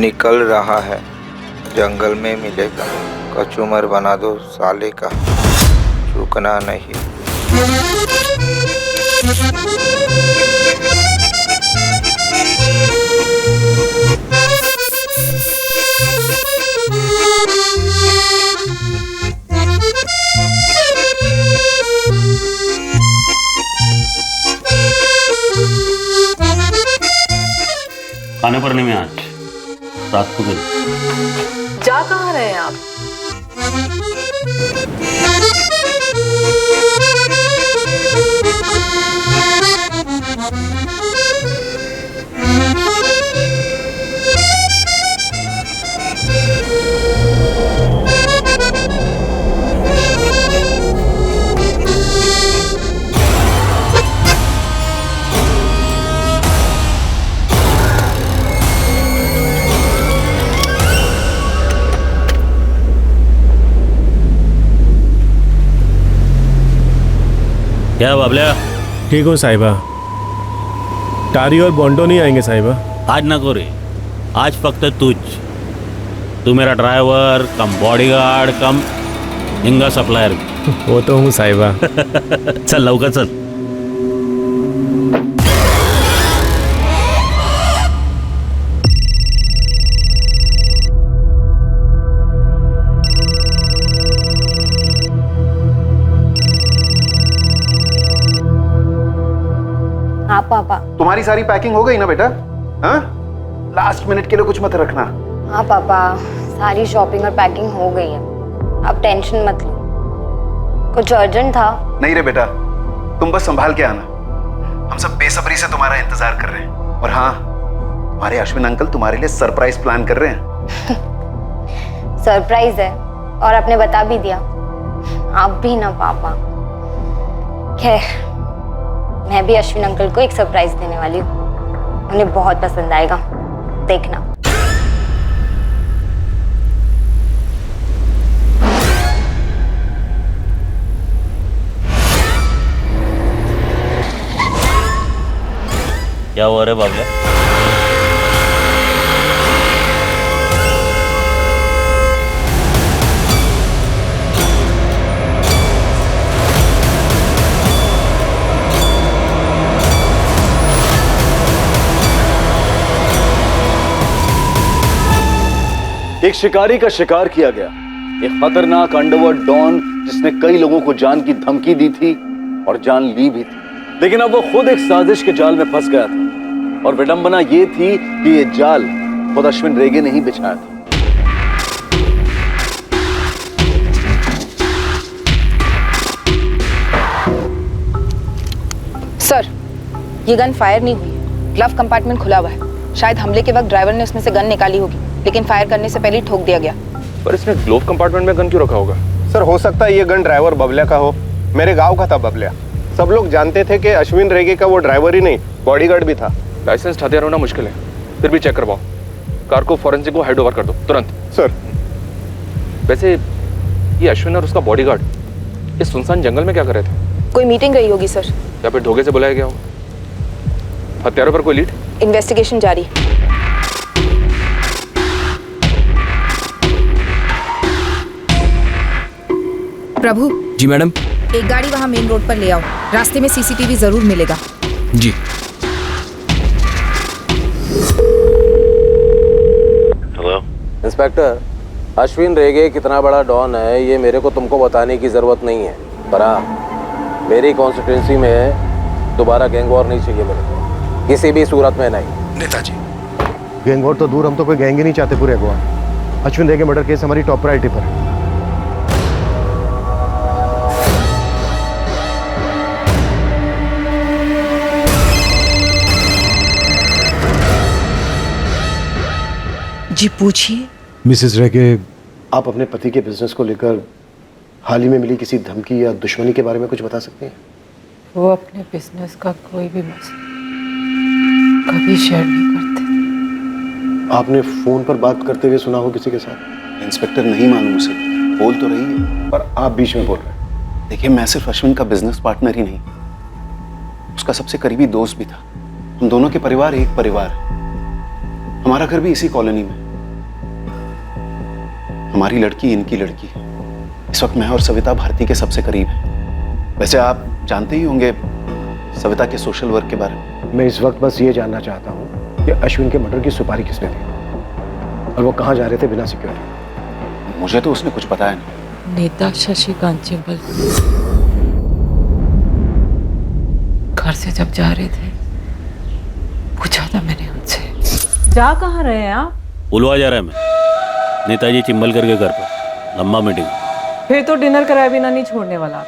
निकल रहा है, जंगल में मिलेगा। कचूमर बना दो साले का, चूकना नहीं। खाने पर नहीं मैं आज रात को गई। जा कहाँ रहे हैं आप? क्या बाबल्या? ठीक हो साहिबा। टारी और बॉन्डो नहीं आएंगे साहिबा? आज ना को रे, आज फक्त तू मेरा ड्राइवर कम बॉडीगार्ड कम हिंगा सप्लायर। वो तो हूँ साहिबा। चल लवकर चल। हाँ पापा। तुम्हारी सारी पैकिंग हो गई ना बेटा? हाँ, लास्ट मिनट के लिए कुछ मत रखना। हाँ पापा, सारी शॉपिंग और पैकिंग हो गई है, आप टेंशन मत लो। कुछ अर्जेंट था? नहीं रे बेटा, तुम बस संभाल के आना। हम सब बेसब्री से तुम्हारा इंतजार कर रहे हैं। और हाँ, तुम्हारे अश्विन अंकल तुम्हारे लिए सरप्राइज प्लान कर रहे हैं। सरप्राइज है और आपने बता भी दिया। आप भी ना पापा। खैर, मैं भी अश्विन अंकल को एक सरप्राइज देने वाली हूँ, उन्हें बहुत पसंद आएगा, देखना। क्या हुआ रे बाबल्या? एक शिकारी का शिकार किया गया, एक खतरनाक अंडरवर्ल्ड डॉन जिसने कई लोगों को जान की धमकी दी थी और जान ली भी थी, लेकिन अब वो खुद एक साजिश के जाल में फंस गया था। और विडंबना ये थी कि ये जाल खुद अश्विन रेगे ने ही बिछाया था। सर, ये गन फायर नहीं हुई है, ग्लव कंपार्टमेंट खुला हुआ है। शायद हमले के वक्त ड्राइवर ने उसमें से गन निकाली होगी, लेकिन फायर करने से पहले ही ठोक दिया गया। पर इसने ग्लोव कंपार्टमेंट में गन क्यों रखा होगा? सर, हो सकता है ये गन ड्राइवर बबलिया का हो। मेरे गांव का था बबलिया। सब लोग जानते थे कि अश्विन रेगे का वो ड्राइवर ही नहीं, बॉडीगार्ड भी था। लाइसेंस हथियार होना मुश्किल है, फिर भी चेक करवाओ। कार को फॉरेंसिक को हैंड ओवर कर दो तुरंत। सर। वैसे ये अश्विन और उसका बॉडीगार्ड इस सुनसान जंगल में क्या कर रहे थे? कोई मीटिंग रही होगी सर, या फिर धोखे से बुलाया गया होगा। हथियारों पर कोई लीड? इन्वेस्टिगेशन जारी। प्रभु। जी मैडम। एक गाड़ी वहाँ मेन रोड पर ले आओ, रास्ते में सीसीटीवी जरूर मिलेगा। जी। हेलो इंस्पेक्टर, अश्विन रेगे कितना बड़ा डॉन है ये मेरे को तुमको बताने की जरूरत नहीं है, पर हाँ, मेरी कॉन्स्टिट्यूंसी में दोबारा गैंग वॉर नहीं चाहिए मेरे को, किसी भी सूरत में नहीं। नेताजी, गैंग वॉर तो दूर, हम तो कोई गैंग ही नहीं चाहते पूरे गोवा। अश्विन रेगे मर्डर केस हमारी टॉप प्रायोरिटी पर है। जी पूछिए। मिसेस रेगे, आप अपने पति के बिजनेस को लेकर हाल ही में मिली किसी धमकी या दुश्मनी के बारे में कुछ बता सकते हैं? वो अपने बिजनेस का कोई भी मसला कभी शेयर नहीं करते। आपने फोन पर बात करते हुए सुना हो किसी के साथ? इंस्पेक्टर, नहीं मालूम उसे, बोल तो रही है पर आप बीच में बोल रहे हैं। देखिए, मैं सिर्फ अश्विन का बिजनेस पार्टनर ही नहीं, उसका सबसे करीबी दोस्त भी था। हम दोनों के परिवार एक परिवार है। हमारा घर भी इसी कॉलोनी में। हमारी लड़की इनकी लड़की। इस वक्त मैं और सविता भारती के सबसे करीब हैं। वैसे आप जानते ही होंगे सविता के सोशल वर्क के बारे में। मैं इस वक्त बस ये जानना चाहता हूँ कि अश्विन के मर्डर की सुपारी किसने दी और वो कहाँ जा रहे थे बिना सिक्योरिटी। मुझे तो उसने कुछ बताया नहीं। नेता शशिकांत चिंबल घर से जब जा रहे थे पूछा था मैंने उनसे। जा कहाँ रहे हैं आप? पुलवा जा रहा है मैं, नेताजी चिंबलकर के घर पर, लंबा मीटिंग। फिर तो डिनर कराए बिना नहीं छोड़ने वाला।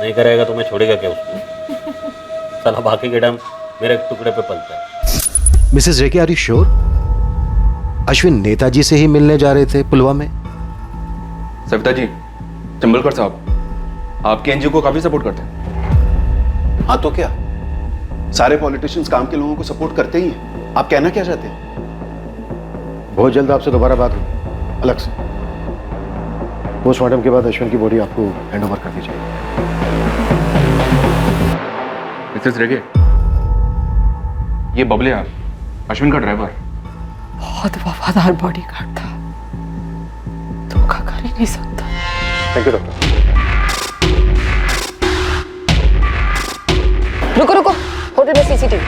नहीं कराएगा तो मैं छोड़ेगा क्या उसको? साला बाकी के टाइम मेरे टुकड़े पे पलता है। Mrs Reki, are you sure? Ashwin नेताजी से ही मिलने जा रहे थे पुलवा में? सविता जी, चिंबलकर साहब आपके एनजीओ को काफी सपोर्ट करते हैं। हाँ तो क्या, सारे पॉलिटिशियंस काम के लोगों को सपोर्ट करते ही हैं। आप कहना क्या चाहते हैं? बहुत जल्द आपसे दोबारा बात होगी अलग से। पोस्टमार्टम के बाद अश्विन की बॉडी आपको हैंड ओवर कर दी जाएगी। मिसेस रेगे, ये बबलिया अश्विन का ड्राइवर। बहुत वफादार बॉडीगार्ड था, धोखा कर ही नहीं सकता। Thank you doctor. रुको रुको, होटल में सीसीटीवी।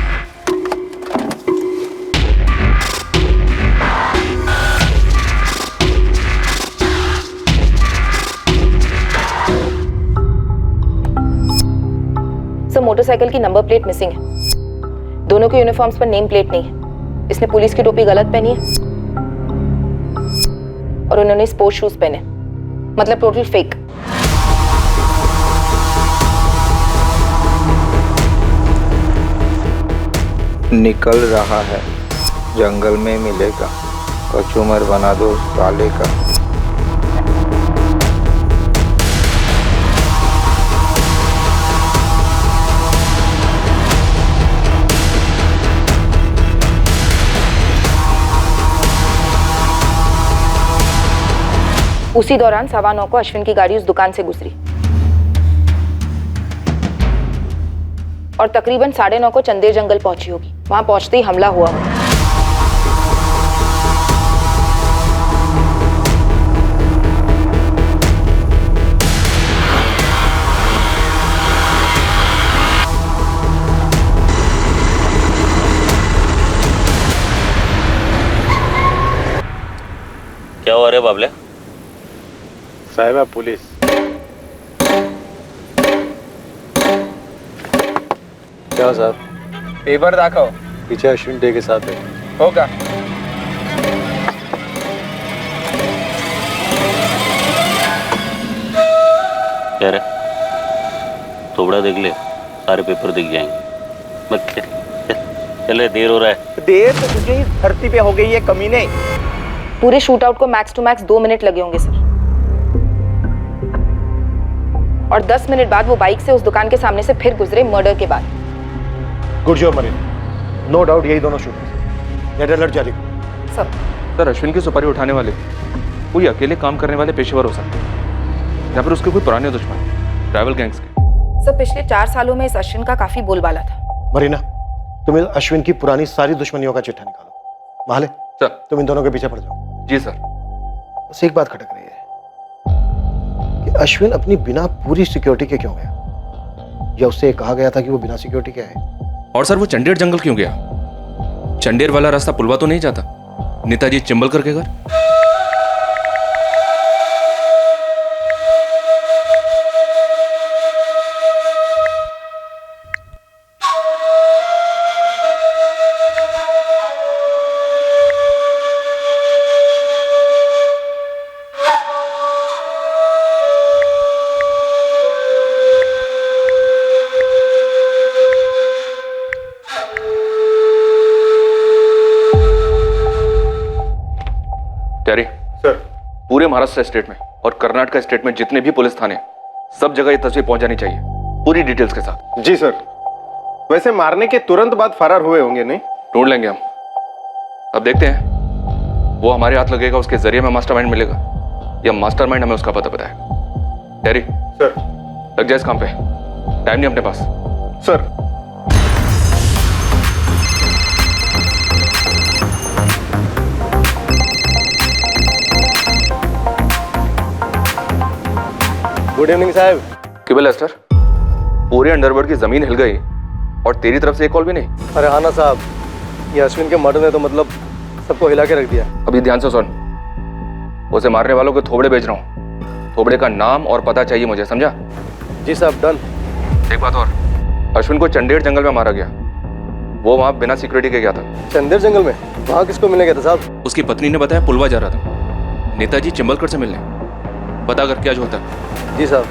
सर, मोटरसाइकिल की नंबर प्लेट मिसिंग है। दोनों के यूनिफॉर्म्स पर नेम प्लेट नहीं है। इसने पुलिस की टोपी गलत पहनी है और उन्होंने स्पोर्ट्स शूज पहने, मतलब टोटल फेक। निकल रहा है, जंगल में मिलेगा, कचूमर बना दो साले का। उसी दौरान 9:15 को अश्विन की गाड़ी उस दुकान से गुजरी और तकरीबन 9:30 को चंदेर जंगल पहुंची होगी। वहां पहुंचते ही हमला हुआ होगा। क्या हुआ रे बाबले? साहिबा पुलिस। क्या साहब? पेपर दाखव। पीछे अश्विन डे के साथ है। होगा। क्या रे? थोड़ा देख ले, सारे पेपर दिख जाएंगे। मत चले, देर हो रहा है। देर तो तुझे ही धरती पे हो गई है कमीने। पूरे शूट आउट को मैक्स टू मैक्स 2 मिनट लगे होंगे सर। और 10 मिनट बाद वो बाइक से उस दुकान के सामने से फिर गुजरे मर्डर के बाद। Good job marine, no doubt यही दोनों शूटर। रेड अलर्ट जारी करो। सर, अश्विन की सुपारी उठाने वाले कोई अकेले काम करने वाले पेशेवर हो सकते हैं या फिर उसके कोई पुराने दुश्मन, ट्रैवल गैंग्स के। सर, पिछले 4 सालों में इस अश्विन का काफी बोलबाला था। मरीना, तुम इस अश्विन की पुरानी सारी दुश्मनियों का चिट्ठा निकालो। माले सर, तुम इन दोनों के पीछे पड़ जाओ। जी सर। बस एक बात खटक रही है कि अश्विन अपनी बिना पूरी सिक्योरिटी के क्यों गया, या उससे कहा गया था कि वो बिना सिक्योरिटी के आए? और सर, वो चंडेर जंगल क्यों गया? चंडेर वाला रास्ता पुलवा तो नहीं जाता नेताजी चिंबलकर के घर? टेरी सर, पूरे महाराष्ट्र स्टेट में और कर्नाटक स्टेट में जितने भी पुलिस थाने, सब जगह ये तस्वीर पहुंच जानी चाहिए पूरी डिटेल्स के साथ। जी सर। वैसे मारने के तुरंत बाद फरार हुए होंगे नहीं? ढूंढ लेंगे हम। अब देखते हैं वो हमारे हाथ लगेगा, उसके जरिए में मास्टरमाइंड मिलेगा या मास्टरमाइंड हमें उसका पता बताएगा। टेरी सर, लग जाए इस काम पे, टाइम नहीं अपने पास। सर, गुड इवनिंग साहब। केवल एस्टर, पूरे अंडरवर्ल्ड की जमीन हिल गई और तेरी तरफ से एक कॉल भी नहीं। अरे हाँ ना साहब, ये अश्विन के मर्डर ने तो मतलब सबको हिला के रख दिया। अभी ध्यान से सुन, उसे मारने वालों के थोबड़े बेच रहा हूँ। थोबड़े का नाम और पता चाहिए मुझे, समझा? जी साहब, डन। एक बात और, अश्विन को चंडेर जंगल में मारा गया। वो वहाँ बिना सिक्योरिटी के गया था। चंदेर जंगल में? वहाँ किसको मिलने गया था साहब? उसकी पत्नी ने बताया पुलवा जा रहा था नेताजी चिंबलकर से मिलने। पता कर क्या जो होता है। जी साहब।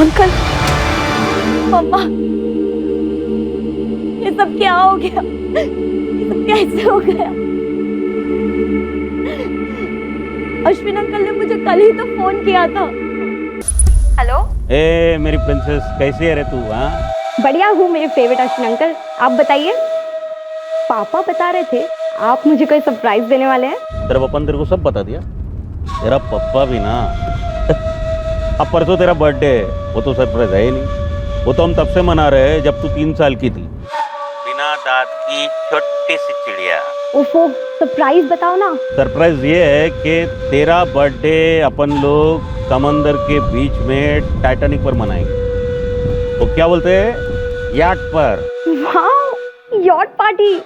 अंकल, मम्मा, ये सब क्या हो गया? ये सब कैसे हो गया? अश्विन अंकल ने मुझे कल ही तो फोन किया था। हेलो, ए मेरी प्रिंसेस, कैसी है रे तू? हाँ, बढ़िया हूँ मेरे फेवरेट अश्विन अंकल। आप बताइए। पापा बता रहे थे आप मुझे कोई सरप्राइज देने वाले हैं। तेरा पापा ने तेरे को सब बता दिया? तेरा पप्पा भी ना अब परसों तेरा बर्थडे है, वो तो सरप्राइज है ही नहीं। वो तो हम तब से मना रहे हैं जब तू 3 साल की थी। बिना दांत की छोटी सी चिड़िया। ओफो, सरप्राइज बताओ ना। सरप्राइज ये है कि तेरा बर्थडे अपन लोग समंदर के बीच में टाइटैनिक पर मनाएंगे। तो क्या बोलते हैं, याट पर। वाह, yacht party.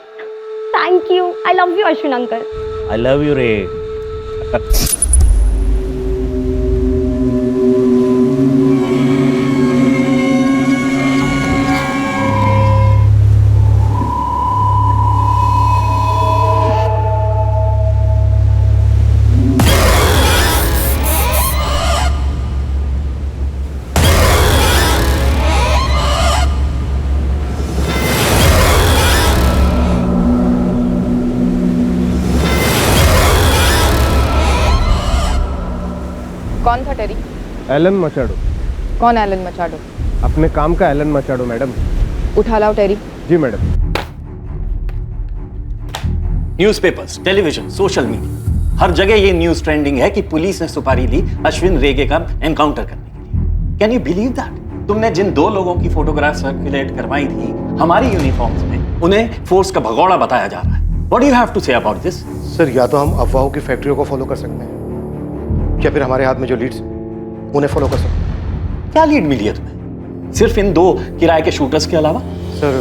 Thank you, I love you Ashwin uncle. I love you रे। कौन था टेरी? एलन मचाडो। कौन एलन मचाडो? अपने काम का एलन मचाडो मैडम। उठा लाओ टेरी। जी madam. Newspapers, television, social media, हर जगह ये न्यूज ट्रेंडिंग है कि पुलिस ने सुपारी ली अश्विन रेगे का एनकाउंटर करने के लिए। Can you believe that? तुमने जिन 2 लोगों की फोटोग्राफ सर्कुलेट करवाई थी हमारी यूनिफॉर्म्स में, उन्हें फोर्स का भगोड़ा बताया जा रहा है। What do you have to say about this? Sir, या तो हम अफवाहों की फैक्ट्रियों को फॉलो कर सकते हैं या फिर हमारे हाथ में जो लीड्स उन्हें फॉलो कर सकते हैं। क्या लीड मिली है तुम्हें सिर्फ इन 2 किराए के शूटर्स के अलावा? Sir,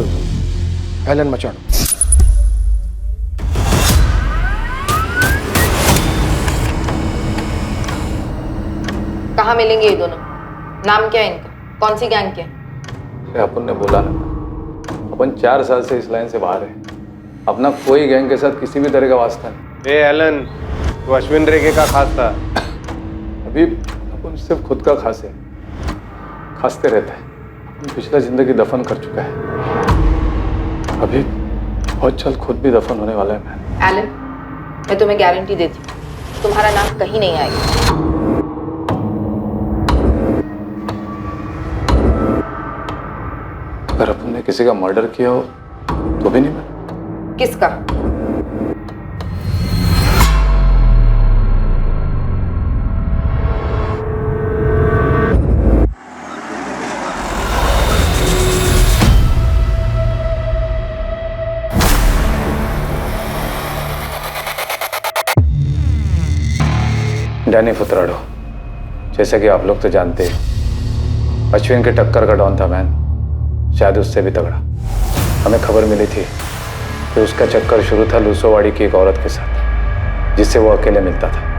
Alan Machado. कहाँ मिलेंगे ये दोनों? नाम क्या है इनका? कौन सी गैंग के? अपन ने बोला ना, अपन 4 साल से इस लाइन से बाहर है। अपना कोई गैंग के साथ किसी भी तरह का वास्ता नहीं। एलन, तो अश्विन रेगे का खास था। अभी अपन सिर्फ खुद का खास है, खासते रहता है। अपन पिछला जिंदगी दफन कर चुका है, अभी बहुत जल्द खुद भी दफन होने वाला है। मैं एलन, मैं तुम्हें गारंटी देती हूँ तुम्हारा नाम कहीं नहीं आएगा। अगर अपन ने किसी का मर्डर किया हो तो भी नहीं मैं। किसका? डैनी फुतराडो, जैसे कि आप लोग तो जानते हैं, अश्विन के टक्कर का डॉन था मैन, शायद उससे भी तगड़ा। हमें खबर मिली थी कि उसका चक्कर शुरू था लूसोवाड़ी की एक औरत के साथ, जिससे वो अकेले मिलता था।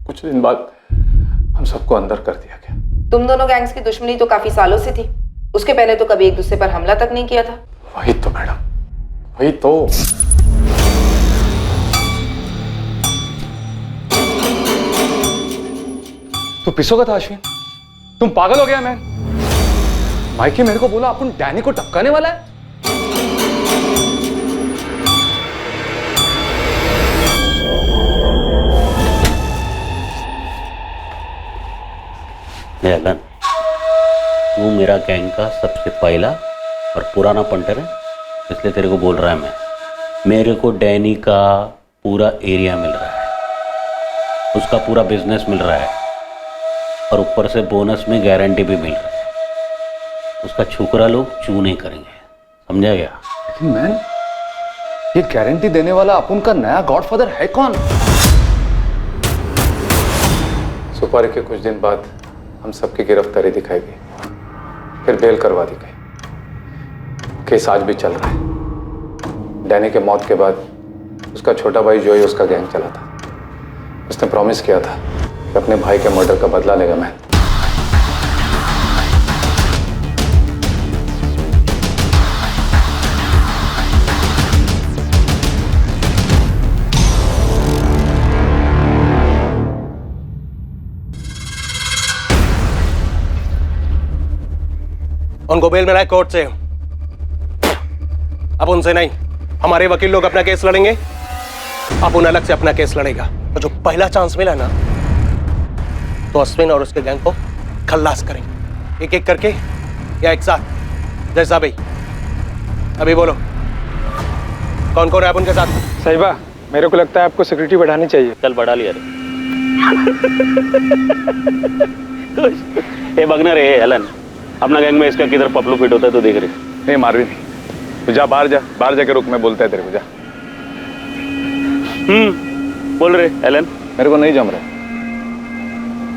कुछ दिन बाद हम सबको अंदर कर दिया गया। तुम दोनों गैंग्स की दुश्मनी तो काफी सालों से थी। उसके पहले तो कभी एक दूसरे पर हमला तक नहीं किया था। वही तो मैडम, वही तो। तू पिसोगा था अश्विन? तुम पागल हो गया मैन? माइकी मेरे को बोला अपन डैनी को टपकाने वाला है। एलन, तू मेरा गैंग का सबसे पहला और पुराना पंटर है, इसलिए तेरे को बोल रहा है मैं। मेरे को डैनी का पूरा एरिया मिल रहा है, उसका पूरा बिजनेस मिल रहा है, और ऊपर से बोनस में गारंटी भी मिल रहा है। उसका छोकरा लोग चू नहीं करेंगे, समझा गया? लेकिन मैन, ये गारंटी देने वाला अपन का नया गॉडफादर है कौन? सुपारी के कुछ दिन बाद हम सबकी गिरफ्तारी दिखाई गई, फिर बेल करवा दी गई। केस आज भी चल रहा है। डैनी के मौत के बाद उसका छोटा भाई जोई उसका गैंग चला था। उसने प्रॉमिस किया था कि अपने भाई के मर्डर का बदला लेगा। मैं उनको बेल मिला है कोर्ट से। अब उनसे नहीं, हमारे वकील लोग अपना केस लड़ेंगे, अब उन अलग से अपना केस लड़ेगा। तो जो पहला चांस मिला ना, तो अश्विन और उसके गैंग को खल्लास करेंगे, एक एक करके या एक साथ, जैसा भी। अभी बोलो, कौन कौन है उनके साथ? साहिबा, मेरे को लगता है आपको सिक्योरिटी बढ़ानी चाहिए। चल बढ़ा लिया रे। ये बगना रे एलन, अपना गैंग में इसका किधर पपलू फिट होता है तो देख रहे। नहीं मार भी नहीं, तो जा बाहर जा, बाहर जाके रुक, मैं बोलता है तेरे को, जा। बोल रहे एलन। मेरे को नहीं जम रहा है,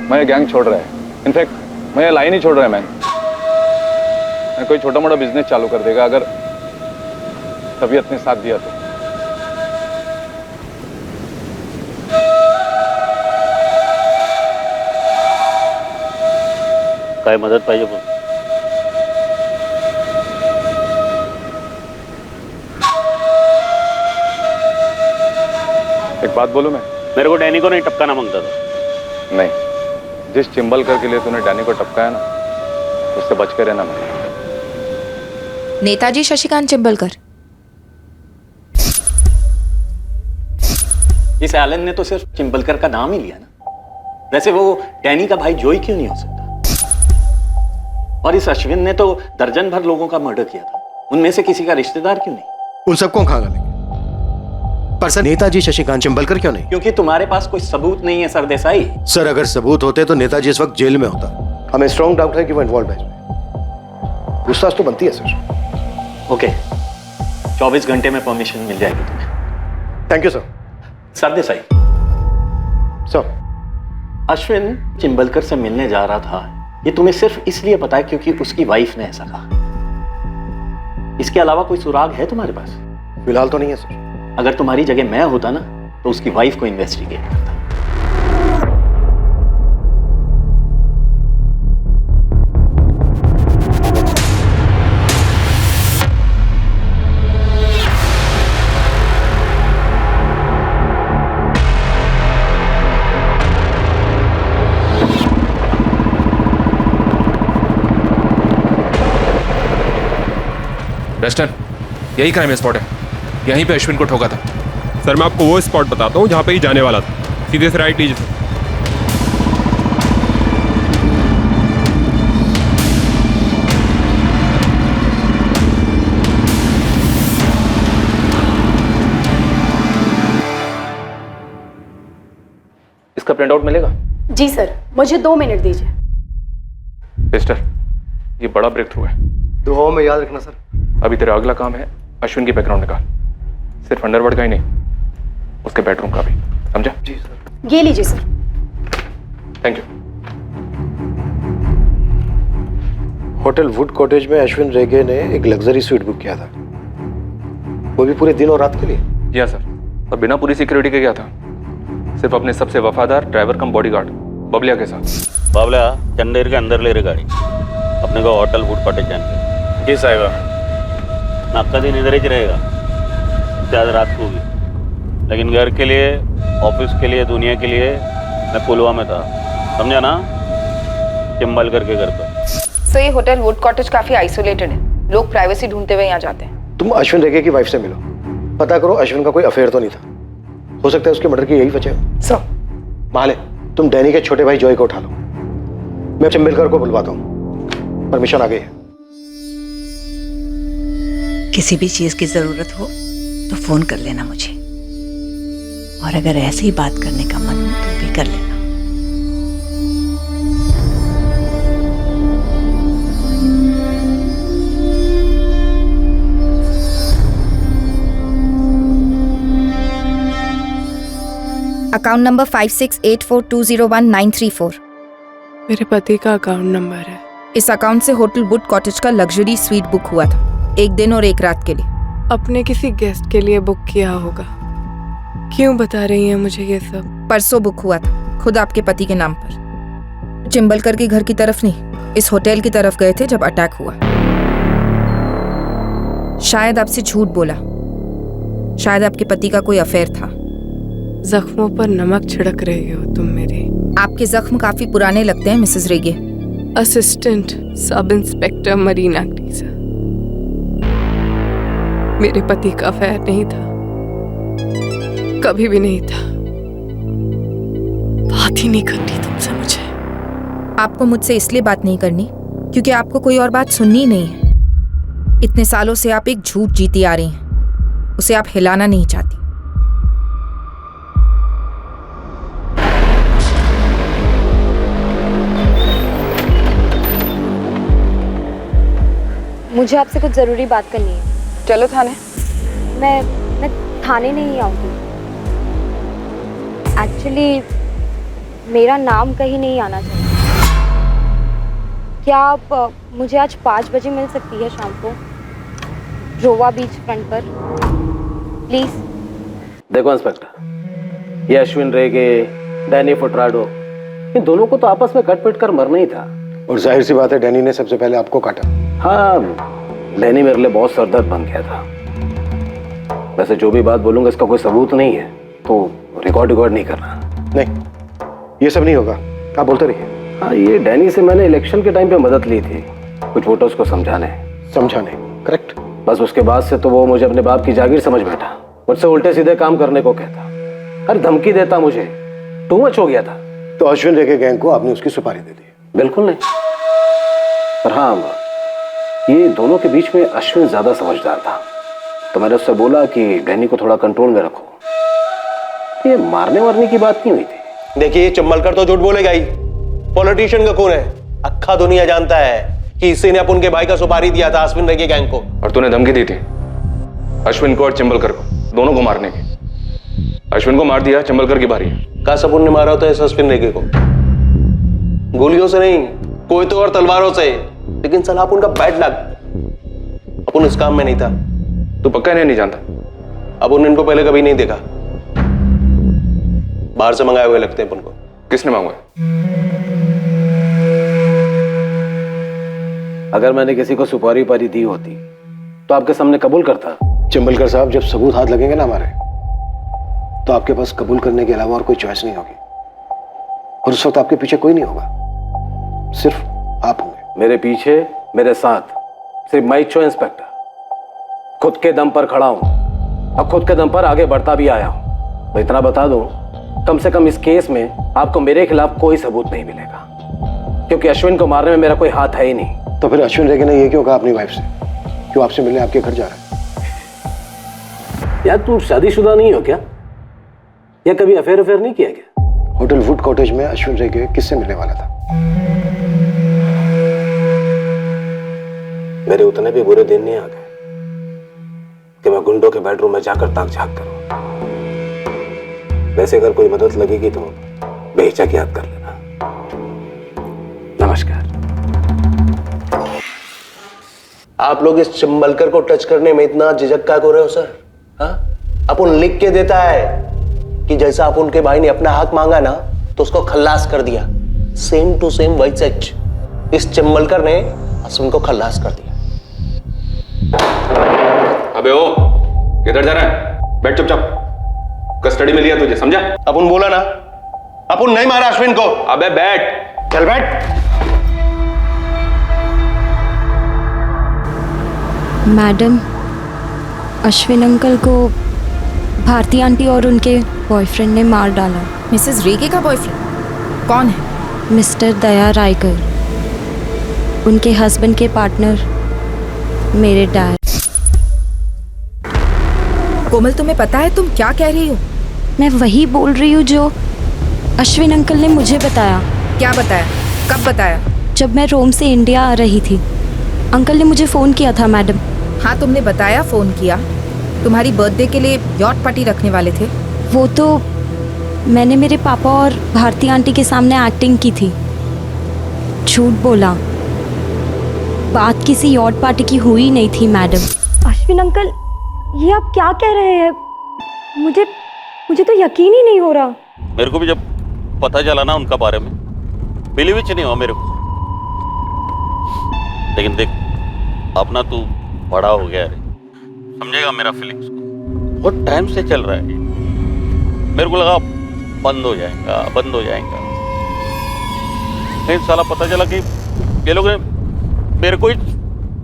मैं ये गैंग छोड़ रहा है। इनफैक्ट मैं ये लाइन ही छोड़ रहा है। मैं कोई छोटा मोटा बिजनेस चालू कर देगा अगर तबीयत ने साथ दिया तो। काय मदद पाहिजे बोल। एक बात बोलूं मैं? मेरे को डैनी को नहीं टपकाना मांगता था। नहीं, जिस चिंबलकर के लिए तूने डैनी को टपकाया ना, उससे बच के रहना। मैं नेताजी शशिकांत चिंबलकर। इस एलन ने तो सिर्फ चिंबलकर का नाम ही लिया ना। वैसे वो डैनी का भाई जोई क्यों नहीं हो सकता? और इस अश्विन ने तो दर्जन भर लोगों का मर्डर किया था, उनमें से किसी का रिश्तेदार क्यों नहीं? उन सबको कहां गालेंगे, पर सर नेताजी शशिकांत चिंबलकर क्यों नहीं? क्योंकि तुम्हारे पास कोई सबूत नहीं है सरदेसाई। सर अगर सबूत होते तो नेताजी इस वक्त जेल में होता। हमें स्ट्रॉन्ग डाउट है कि वो इन्वॉल्व है इसमें। पूछताछ तो बनती है सर। ओके, 24 घंटे में परमिशन मिल जाएगी तुम्हें। Thank you sir. Sardesai sir, Ashwin Chimbalkar से मिलने जा रहा था, ये तुम्हें सिर्फ इसलिए पता है क्योंकि उसकी वाइफ ने ऐसा कहा। इसके अलावा कोई सुराग है तुम्हारे पास? फिलहाल तो नहीं है सर। अगर तुम्हारी जगह मैं होता ना, तो उसकी वाइफ को इन्वेस्टिगेट करता। डस्टन, यही क्राइम स्पॉट है, यहीं पे अश्विन को ठोका था। सर मैं आपको वो स्पॉट बताता हूँ जहाँ पे ही जाने वाला था। सीधे से राइट लीजिए सर। इसका प्रिंट आउट मिलेगा? जी सर, मुझे 2 मिनट दीजिए। मिस्टर, ये बड़ा ब्रेक थ्रू है। दुआओं में याद रखना सर। अभी तेरा अगला काम है अश्विन की बैकग्राउंड निकाल, सिर्फ अंडरवर्ल्ड का ही नहीं, उसके बेडरूम का भी, समझा? जी सर। ये लीजिए sir. Thank you. Hotel would cottage में अश्विन रेगे ने एक लग्जरी स्वीट बुक किया था, वो भी पूरे दिन और रात के लिए। जी सर, और बिना पूरी सिक्योरिटी के गया था, सिर्फ अपने सबसे वफादार ड्राइवर कम बॉडीगार्ड बबलिया के साथ। बाबला चंदेर के अंदर ले रहे गाड़ी अपने को होटल फूड कॉटेज जाने जी साहिबा। आपका दिन इधर ही रहेगा, शायद रात को भी, लेकिन घर के लिए, ऑफिस के लिए, दुनिया के लिए मैं पुलवा में था, समझा ना? चिंबलकर के घर पर। सो ये होटल वुड कॉटेज काफी आइसोलेटेड है, लोग प्राइवेसी ढूंढते हुए यहाँ जाते हैं। तुम अश्विन रेगे की वाइफ से मिलो, पता करो अश्विन का कोई अफेयर तो नहीं था। हो सकता है उसके मर्डर की यही वजह हो। सर माले, तुम डैनी के छोटे भाई जॉय को उठा लो, मैं चिंबलकर को बुलवाता हूँ। परमिशन आ गई है। किसी भी चीज की जरूरत हो तो फोन कर लेना मुझे, और अगर ऐसे ही बात करने का मन हो तो भी कर लेना। Account number 5684201934। मेरे पति का अकाउंट नंबर है। इस अकाउंट से होटल वुड कॉटेज का लग्जरी स्वीट बुक हुआ था, 1 दिन और 1 रात के लिए। अपने किसी गेस्ट के लिए बुक किया होगा। क्यों बता रही हैं मुझे ये सब? परसों बुक हुआ था, खुद आपके पति के नाम पर। चिंबलकर के घर की तरफ नहीं, इस होटल की तरफ गए थे जब अटैक हुआ। शायद आपसे झूठ बोला, शायद आपके पति का कोई अफेयर था। जख्मों पर नमक छिड़क रही हो तुम मेरी। आपके जख्म काफी पुराने लगते हैं Mrs Rege. Assistant sub inspector Marina Greeja. मेरे पति का अफेयर नहीं था, कभी भी नहीं था। बात ही नहीं करनी तुमसे मुझे। आपको मुझसे इसलिए बात नहीं करनी क्योंकि आपको कोई और बात सुननी नहीं है। इतने सालों से आप एक झूठ जीती आ रही हैं, उसे आप हिलाना नहीं चाहती। मुझे आपसे कुछ जरूरी बात करनी है। चलो थाने। मैं थाने नहीं आऊंगी। एक्चुअली मेरा नाम कहीं नहीं आना चाहिए। क्या आप मुझे आज 5 बजे मिल सकती है शाम को, रोवा बीच फ्रंट पर, प्लीज? देखो इंस्पेक्टर, ये अश्विन रेगे, डैनी फुटराडो, इन दोनों को तो आपस में कट पिट कर मरना ही था। और जाहिर सी बात है डैनी ने सबसे पहले आपको काटा। हाँ, डैनी मेरे लिए बहुत सरदर्द बन गया था। वैसे जो भी बात बोलूंगा इसका कोई सबूत नहीं है, तो रिकॉर्ड नहीं करना। नहीं, ये सब नहीं होगा, आप बोलते रहिए। हाँ, ये डैनी से मैंने इलेक्शन के टाइम पे मदद ली थी, कुछ वोटर्स को समझाने। करेक्ट। बस उसके बाद से तो वो मुझे अपने बाप की जागीर समझ बैठा, मुझसे उल्टे सीधे काम करने को कहता, हर धमकी देता, मुझे टू मच हो गया था। तो अश्विन रेगे गैंग को आपने उसकी सुपारी दे दी? बिल्कुल नहीं, पर हाँ, ये दोनों के बीच में अश्विन ज्यादा समझदार था, तो मैंने उससे बोला कि डैनी को थोड़ा कंट्रोल में रखो। ये मारने वारने की बात नहीं हुई थी। देखिए, चिंबलकर तो झूठ बोलेगा ही, पॉलिटिशियन का खून है। अक्खा दुनिया जानता है कि इसी ने अपन के भाई का सुपारी दिया था अश्विन रेगे गैंग को। और तूने धमकी दी थी अश्विन को और चिंबलकर को, दोनों को मारने की। अश्विन को मार दिया, चिंबलकर की बारी है। का सबूत ने मारा होता है इस अश्विन रेगे को? गोलियों से नहीं, कोई तो और तलवारों से। लेकिन साला अपन का बैड लक, अपन इस काम में नहीं था। तू पक्का नहीं जानता? अपन इनको पहले कभी नहीं देखा, बाहर से मंगाए हुए लगते हैं अपन को। किसने मांगा? अगर मैंने किसी को सुपारी पारी दी होती तो आपके सामने कबूल करता। चिंबलकर साहब, जब सबूत हाथ लगेंगे ना हमारे, तो आपके पास कबूल करने के अलावा और कोई चॉइस नहीं होगी, और उस वक्त आपके पीछे कोई नहीं होगा, सिर्फ आप होंगे। मेरे पीछे, मेरे साथ सिर्फ मैं ही इंस्पेक्टर। खुद के दम पर खड़ा हूं, अब खुद के दम पर आगे बढ़ता भी आया हूं। मैं इतना बता दूं, कम से कम इस केस में आपको मेरे खिलाफ कोई सबूत नहीं मिलेगा, क्योंकि अश्विन को मारने में मेरा कोई हाथ है ही नहीं। तो फिर अश्विन रेगे ने ये क्यों कहा अपनी वाइफ से, क्यों आपसे मिलने आपके घर जा रहा है? यार, तुम शादीशुदा नहीं हो क्या, या कभी अफेयर नहीं किया क्या? होटल वुड कॉटेज में अश्विन रेगे किससे मिलने वाला था? मेरे उतने भी बुरे दिन नहीं आ गए कि मैं गुंडों के बेडरूम में जाकर ताक झांक करूं। वैसे अगर कोई मदद लगेगी तो बेहिचक याद कर लेना। नमस्कार। आप लोग इस चिंबलकर को टच करने में इतना झिझक का हो रहे हो सर? हाँ, अपन लिख के देता है कि जैसा अपन के भाई ने अपना हक मांगा ना, तो उसको खल्लास कर दिया। सेम टू सेम वही सच। इस चिम्बलकर ने अश्विन को खल्लास कर दिया। अबे ओ, किधर जा रहा है? बैठ चुपचाप। कस्टडी में लिया तुझे, समझा? अपन बोला ना, अपन नहीं मारा अश्विन को। अबे बैठ। चल बैठ। मैडम, अश्विन अंकल को भारती आंटी और उनके बॉयफ्रेंड ने मार डाला। मिसेस रेगे का बॉयफ्रेंड कौन है? मिस्टर दया रायकर, उनके हस्बैंड के पार्टनर, मेरे डैड। कोमल, तुम्हें पता है तुम क्या कह रही हो? मैं वही बोल रही हूँ जो अश्विन अंकल ने मुझे बताया। क्या बताया? कब बताया? जब मैं रोम से इंडिया आ रही थी, अंकल ने मुझे फ़ोन किया था मैडम। हाँ, तुमने बताया फ़ोन किया। तुम्हारी बर्थडे के लिए यॉट पार्टी रखने वाले थे। वो तो मैंने मेरे पापा और भारती आंटी के सामने एक्टिंग की थी, झूठ बोला। बात किसी यॉट पार्टी की हुई नहीं थी मैडम। अश्विन अंकल, ये आप क्या कह रहे हैं? मुझे तो यकीन ही नहीं हो रहा। मेरे को भी जब पता चला ना उनका बारे में, बिलीव ही नहीं हुआ मेरे को। लेकिन देख, अपना तू बड़ा हो गया है, समझेगा मेरा फीलिंग्स को। बहुत टाइम से चल रहा है, मेरे को लगा बंद हो जाएगा। लेकिन साला पता चला कि ये लोग मेरे को ही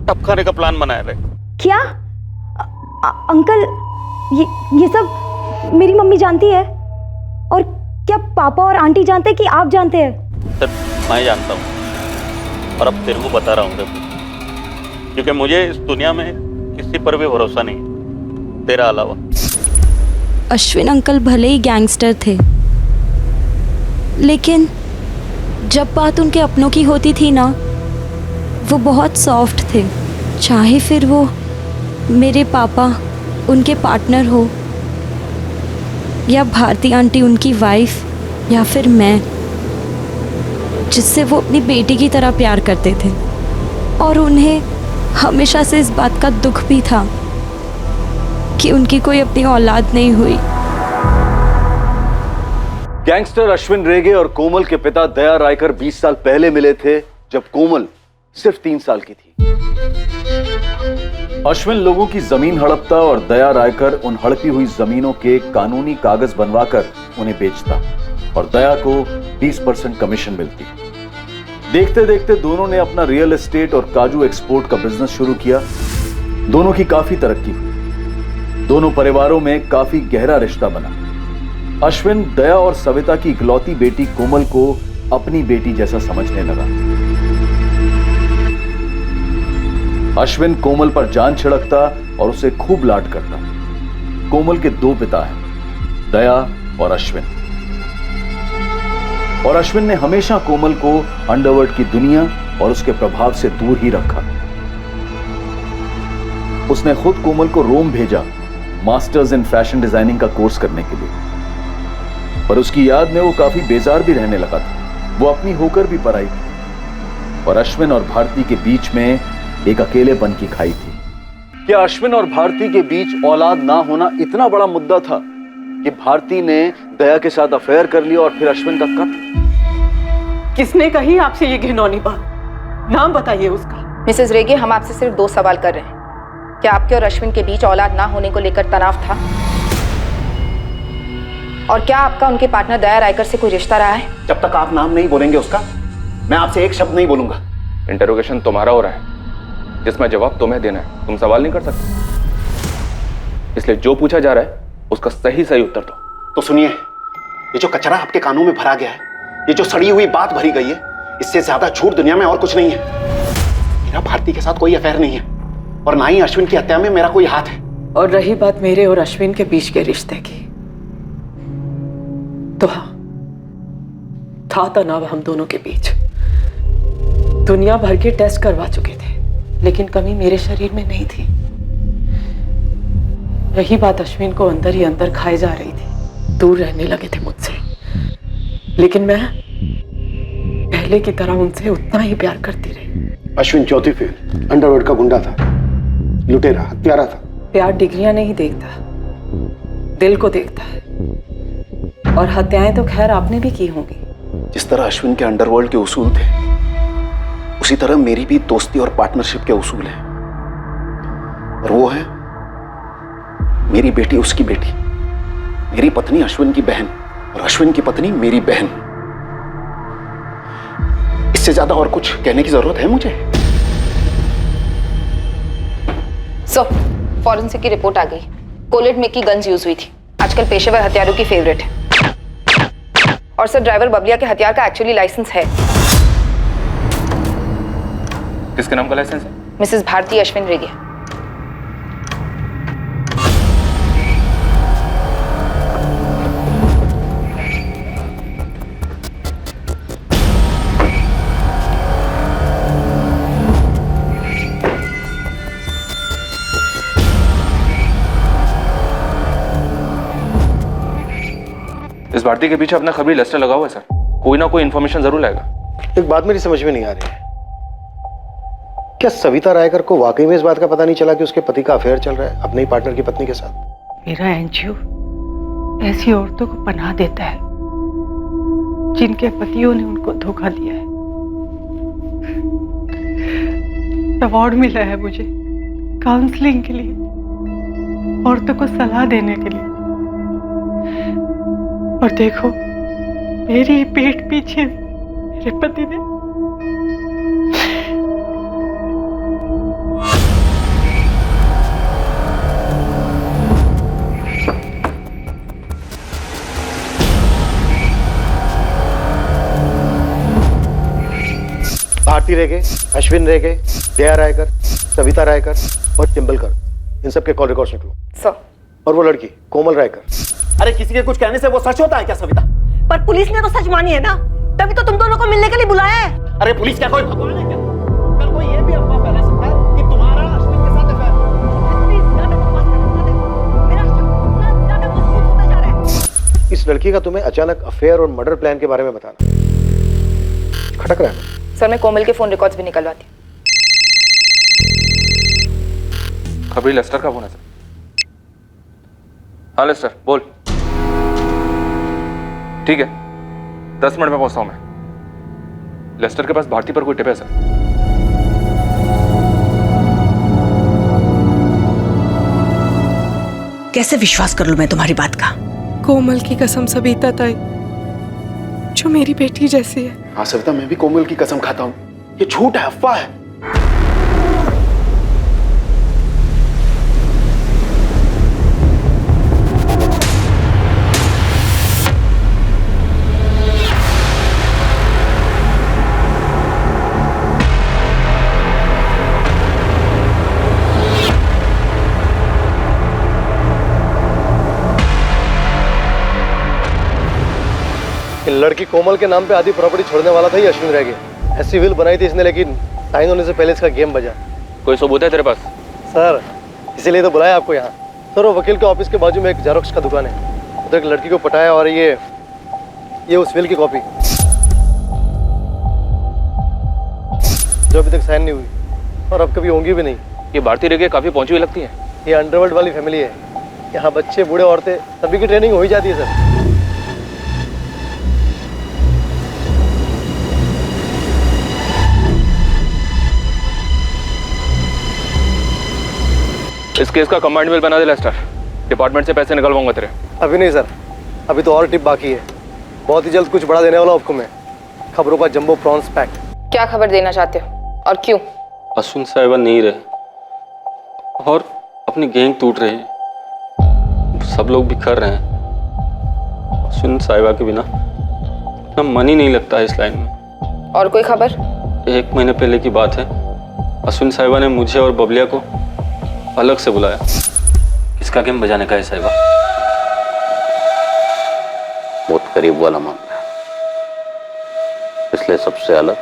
टपकाने का प्लान बनाया रहे। क्या अंकल, ये सब मेरी मम्मी जानती है? और क्या पापा और आंटी जानते हैं कि आप जानते हैं? सर, मैं जानता हूँ और अब तेरे को बता रहा हूँ देखो, क्योंकि मुझे इस दुनिया में किसी पर भी भरोसा नहीं तेरा अलावा। अश्विन अंकल भले ही गैंगस्टर थे, लेकिन जब बात उनके अपनों की होती थी ना, वो बहुत सॉफ्ट थे। चाहे फिर वो मेरे पापा उनके पार्टनर हो, या भारती आंटी उनकी वाइफ, या फिर मैं, जिससे वो अपनी बेटी की तरह प्यार करते थे। और उन्हें हमेशा से इस बात का दुख भी था कि उनकी कोई अपनी औलाद नहीं हुई। गैंगस्टर अश्विन रेगे और कोमल के पिता दया रायकर 20 साल पहले मिले थे, जब कोमल सिर्फ 3 साल की थी। अश्विन लोगों की जमीन हड़पता और दया रायकर उन हड़पी हुई जमीनों के कानूनी कागज बनवाकर उन्हें बेचता और दया को 20% कमीशन मिलती। देखते देखते दोनों ने अपना रियल एस्टेट और काजू एक्सपोर्ट का बिजनेस शुरू किया। दोनों की काफी तरक्की हुई। दोनों परिवारों में काफी गहरा रिश्ता बना। अश्विन दया और सविता की इकलौती बेटी कोमल को अपनी बेटी जैसा समझने लगा। अश्विन कोमल पर जान छिड़कता और उसे खूब लाड करता। कोमल के 2 पिता हैं, दया और अश्विन। और अश्विन ने हमेशा कोमल को अंडरवर्ल्ड की दुनिया और उसके प्रभाव से दूर ही रखा। उसने खुद कोमल को रोम भेजा मास्टर्स इन फैशन डिजाइनिंग का कोर्स करने के लिए, पर उसकी याद में वो काफी बेजार भी रहने लगा था। वो अपनी होकर भी पराई थी और अश्विन और भारती के बीच में एक अकेलेपन की खाई थी। क्या अश्विन और भारती के बीच औलाद ना होना इतना बड़ा मुद्दा था कि भारती ने दया के साथ अफेयर कर लिया और फिर अश्विन का कत्ल? किसने कही आपसे ये घिनौनी बात? नाम बताइए उसका। मिसेस रेगे, हम आपसे सिर्फ 2 सवाल कर रहे हैं। क्या आपके और अश्विन के बीच औलाद ना होने को लेकर तनाव था? और क्या आपका उनके पार्टनर दया रायकर से कोई रिश्ता रहा है? जब तक आप नाम नहीं बोलेंगे उसका, मैं आपसे एक शब्द नहीं बोलूंगा। इंटरोगेशन तुम्हारा हो रहा है, जिसमें जवाब तुम्हें देना है। तुम सवाल नहीं कर सकते, इसलिए जो पूछा जा रहा है उसका सही उत्तर दो। तो सुनिए, ये जो कचरा आपके कानों में भरा गया है, ये जो सड़ी हुई बात भरी गई है, इससे ज्यादा झूठ दुनिया में और कुछ नहीं है। मेरा भारती के साथ कोई अफेयर नहीं है और ना ही अश्विन की हत्या में मेरा कोई हाथ है। और रही बात मेरे और अश्विन के बीच के रिश्ते की, तो हाँ, था तनाव हम दोनों के बीच। दुनिया भर के टेस्ट करवा चुके थे, लेकिन कमी मेरे शरीर में नहीं थी। रही बात अश्विन को अंदर ही अंदर खाए जा रही थी, दूर रहने लगे थे मुझसे, लेकिन मैं पहले की तरह उनसे उतना ही प्यार करती रही। अश्विन चौथी फेल, अंडरवर्ल्ड का गुंडा था, लुटेरा, हत्यारा था। प्यार डिग्रियां नहीं देखता, दिल को देखता है। और हत्याएं तो खैर आपने भी की होंगी, जिस तरह अश्विन के अंडरवर्ल्ड के उसूल थे, उसी तरह मेरी भी दोस्ती और पार्टनरशिप के उसूल हैं। और वो है मेरी बेटी उसकी बेटी, मेरी पत्नी अश्विन की बहन और अश्विन की पत्नी मेरी बहन। इससे ज्यादा और कुछ कहने की जरूरत है मुझे? फॉरेंसिक की रिपोर्ट आ गई। कोलेट में की गन्स यूज हुई थी, आजकल पेशेवर हथियारों की फेवरेट है। और सर, ड्राइवर बबलिया के हथियार का एक्चुअली लाइसेंस है। किसके नाम का लाइसेंस है? मिसेस भारती अश्विन रेगे। इस भारती के पीछे अपना खबरी लेस्टर लगा हुआ है सर। कोई ना कोई इंफॉर्मेशन जरूर लाएगा। एक बात मेरी समझ में नहीं आ रही है, क्या सविता रायकर को वाकई में इस बात का पता नहीं चला कि उसके पति का अफेयर चल रहा है अपने ही पार्टनर की पत्नी के साथ? मेरा एनजीओ ऐसी औरतों को पनाह देता है जिनके पतियों ने उनको धोखा दिया है। अवार्ड मिला है मुझे काउंसलिंग के लिए, औरतों को सलाह देने के लिए। और देखो, मेरी पीठ पीछे मेरे पति ने भारती रेगे, अश्विन रेगे, दया रायकर, सविता रायकर और टिम्बलकर, इन सब के कॉल रिकॉर्ड्स निकलो। सर। और वो लड़की कोमल रायकर। अरे किसी के कुछ कहने से वो सच होता है क्या सविता? पर पुलिस ने तो सच मानी है ना, तभी तो तुम दोनों को मिलने के लिए बुलाया है। अरे पुलिस क्या कोई भगवान है क्या? कल कोई ये भी अफवाह फैला सकता है कि तुम्हारा अश्विन के साथ अफेयर है। इस लड़की का तुम्हें अचानक अफेयर और मर्डर प्लान के बारे में बताना खटक रहा है। सर, मैं कोमल के फोन रिकॉर्ड्स भी निकलवाती हूँ। खबरी लेस्टर का फोन है सर। हाँ लेस्टर बोल। ठीक है, 10 मिनट में पहुंचता हूं मैं। लेस्टर के पास भारती पर कोई टिप है सर? कैसे विश्वास कर लूं मैं तुम्हारी बात का? कोमल की कसम सविता ताई, जो मेरी बेटी जैसी है। हाँ सविता, मैं भी कोमल की कसम खाता हूँ, ये झूठ है, अफवाह है। लड़की कोमल के नाम पे आधी प्रॉपर्टी छोड़ने वाला था ही अश्विन रह गया। ऐसी विल बनाई थी इसने, लेकिन साइन होने से पहले इसका गेम बजा। कोई सबूत है तेरे पास? सर, इसीलिए तो बुलाया आपको यहाँ। सर, वो वकील के ऑफिस के बाजू में एक जेरोक्स का दुकान है, उधर एक लड़की को पटाया और ये उस विल की कॉपी जो अभी तक साइन नहीं हुई और अब कभी होंगी भी नहीं। ये भारती रेगे काफी पहुंची हुई लगती है। ये अंडरवर्ल्ड वाली फैमिली है, यहाँ बच्चे बूढ़े औरतें सभी की ट्रेनिंग हो ही जाती है सर। इस केस का कमांड बिल बना दे लेस्टर, डिपार्टमेंट से पैसे निकलवाऊंगा तेरे। अभी नहीं सर, अभी तो और टिप बाकी है। बहुत ही जल्द कुछ बड़ा देने वाला हूं आपको मैं। खबरों का जंबो प्रॉन्स पैक। क्या खबर देना चाहते हो और क्यों? अश्विन साहिबा नहीं रहे और अपनी गैंग टूट रही है, सब लोग बिखर रहे हैं। अश्विन साहिबा के बिना अपना मन ही नहीं लगता है इस लाइन में। और कोई खबर? 1 महीने पहले की बात है, अश्विन साहिबा ने मुझे और बबलिया को अलग से बुलाया। किसका गेम बजाने का है साहिबा? बहुत करीब वाला मामला है, इसलिए सबसे अलग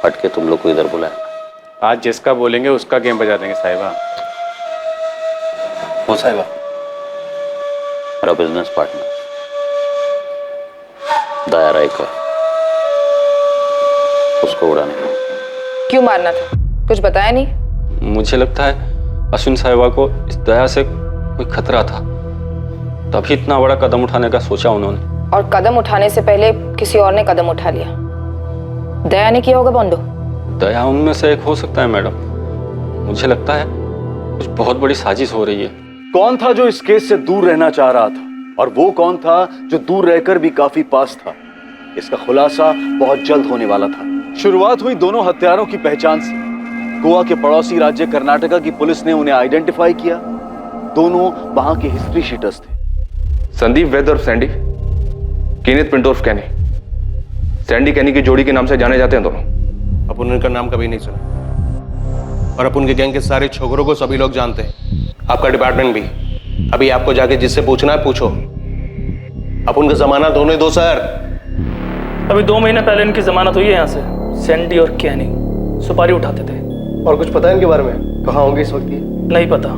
हट के तुम लोग को इधर बुलाया। आज जिसका बोलेंगे उसका गेम बजा देंगे साहिबा। वो साहिबा मेरा बिजनेस पार्टनर दया रायकर, उसको उड़ाने का। क्यों मारना था? कुछ बताया नहीं? मुझे लगता है अश्विन साहिबा को इस दया से कोई खतरा था, तभी इतना बड़ा कदम उठाने का सोचा उन्होंने। और कदम उठाने से पहले किसी और ने कदम उठा लिया। दया ने किया होगा बोंडो। दया उनमें से एक हो सकता है मैडम। मुझे लगता है कुछ बहुत बड़ी साजिश हो रही है। कौन था जो इस केस से दूर रहना चाह रहा था, और वो कौन था जो दूर रहकर भी काफी पास था? इसका खुलासा बहुत जल्द होने वाला था। शुरुआत हुई दोनों हत्यारों की पहचान से। गोवा के पड़ोसी राज्य कर्नाटका की पुलिस ने उन्हें आइडेंटिफाई किया। दोनों वहां के हिस्ट्री शीटर्स थे। संदीप वैद और सैंडी, कीनेथ पिंटो उर्फ कैनी। सैंडी कैनी की जोड़ी के नाम से जाने जाते हैं दोनों। अपन उनका नाम कभी नहीं सुना, और अपन के गैंग के सारे छोकरों को सभी लोग जानते हैं, आपका डिपार्टमेंट भी। अभी आपको जाके जिससे पूछना है पूछो। अपन का जमानत होने दो सर। अभी 2 महीने पहले इनकी जमानत हुई है यहाँ से। सैंडी और कैनी सुपारी उठाते थे। और कुछ पता है इनके बारे में? कहाँ होंगे इस वक्त ये? नहीं पता,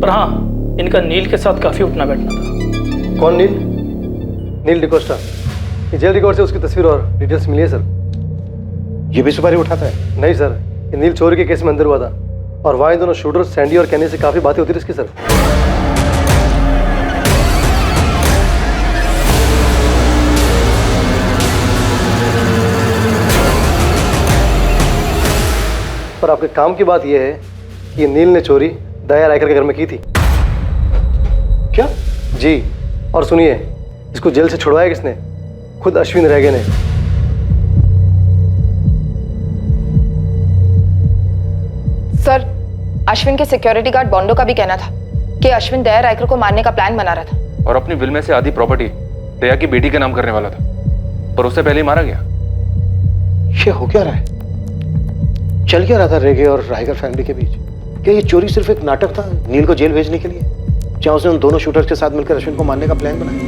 पर हाँ इनका नील के साथ काफी उठना बैठना था। कौन नील? नील डिकोस्टा। ये जेल रिकॉर्ड से उसकी तस्वीर और डिटेल्स मिली है सर। ये भी सुपारी उठाता है? नहीं सर, ये नील चोरी के केस में अंदर हुआ था, और वहाँ इन दोनों शूटर सैंडी और कैनी से काफी बातें होती थी इसकी सर। पर आपके काम की बात यह है कि ये नील ने चोरी दया रायकर के घर में की थी। क्या? जी, और सुनिए, इसको जेल से छुड़वाया किसने? खुद अश्विन रेगे ने। सर, अश्विन के सिक्योरिटी गार्ड बोंडो का भी कहना था कि अश्विन दया रायकर को मारने का प्लान बना रहा था, और अपनी विल में से आधी प्रॉपर्टी दया की बेटी के नाम करने वाला था, पर उससे पहले ही मारा गया। ये हो क्या रहा है? चल क्या रहा था रेगे और रायकर फैमिली के बीच? क्या ये चोरी सिर्फ एक नाटक था नील को जेल भेजने के लिए, जहां उसने उन दोनों शूटर्स के साथ मिलकर अश्विन को मारने का प्लान बनाया?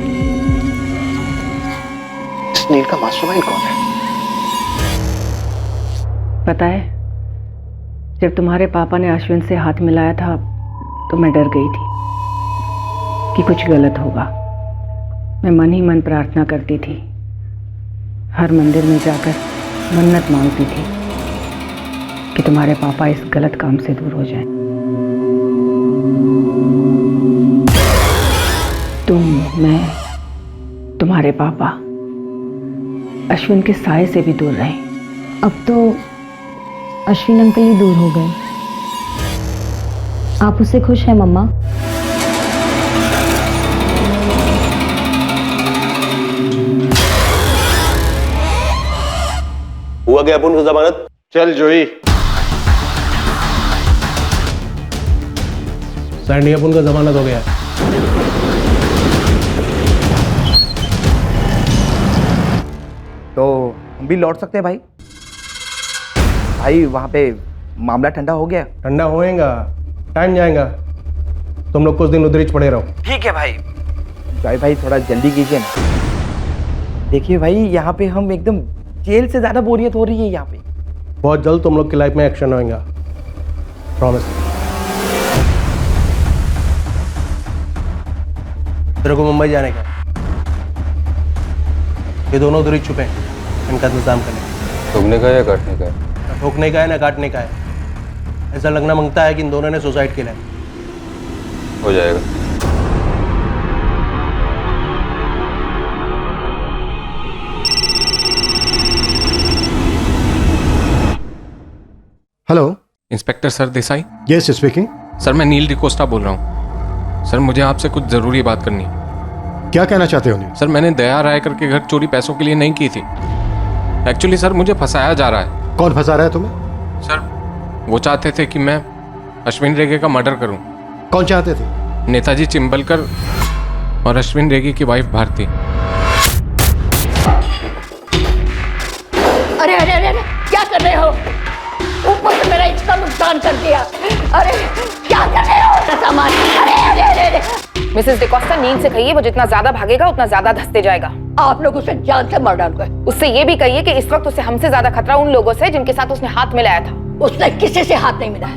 इस नील का मास्टरमाइंड कौन है? पता है, जब तुम्हारे पापा ने अश्विन से हाथ मिलाया था तो मैं डर गई थी कि कुछ गलत होगा। मैं मन ही मन प्रार्थना करती थी, हर मंदिर में जाकर मन्नत मांगती थी कि तुम्हारे पापा इस गलत काम से दूर हो जाएं। तुम, मैं, तुम्हारे पापा अश्विन के साए से भी दूर रहे। अब तो अश्विन अंकल ही दूर हो गए। आप उससे खुश हैं मम्मा? हुआ क्या अपन को जमानत? चल जोई। सैंडी, अपन का जमानत हो गया। तो हम भी लौट सकते हैं भाई? भाई वहाँ पे मामला ठंडा हो गया। ठंडा होएगा, टाइम जाएगा। तुम लोग कुछ दिन उधर ही पड़े रहो। ठीक है भाई। भाई थोड़ा जल्दी कीजिए ना। देखिए भाई, यहाँ पे हम एकदम जेल से ज्यादा बोरियत हो रही है यहाँ पे। बहुत जल्द तुम लोग की लाइफ में एक्शन होएगा, प्रॉमिस। तेरे को मुंबई जाने का, ये दोनों उधर ही छुपे हैं, इनका इंतजाम करने का। ठोकने का या काटने का है? ना ठोकने का है ना काटने का है। ऐसा लगना मांगता है कि इन दोनों ने सुसाइड किया है। हो जाएगा। Hello, inspector sir Desai. Yes speaking. Sir मैं नील डिकोस्टा बोल रहा हूँ। सर मुझे आपसे कुछ ज़रूरी बात करनी है। क्या कहना चाहते हो नील? सर मैंने दया रायकर के घर चोरी पैसों के लिए नहीं की थी। एक्चुअली सर मुझे फंसाया जा रहा है। कौन फंसा रहा है तुम्हें? सर वो चाहते थे कि मैं अश्विन रेगे का मर्डर करूं। कौन चाहते थे? नेताजी चिंबलकर और अश्विन रेगे की वाइफ भारती। अरे अरे अरे अरे, क्या कर रहे हो? ऊपर से मेरा इतना नुकसान कर दिया। अरे क्या कर रहे हो सामान? अरे अरे अरे अरे। मिसेस डिकोस्टा, नील से कहिए वो जितना ज्यादा भागेगा उतना ज्यादा धंसते जाएगा। आप लोग उसे जान से मार डालोगे। उससे ये भी कहिए कि इस वक्त उसे हमसे ज्यादा खतरा उन लोगों से जिनके साथ उसने हाथ मिलाया था। उसने किसी से हाथ नहीं मिलाया।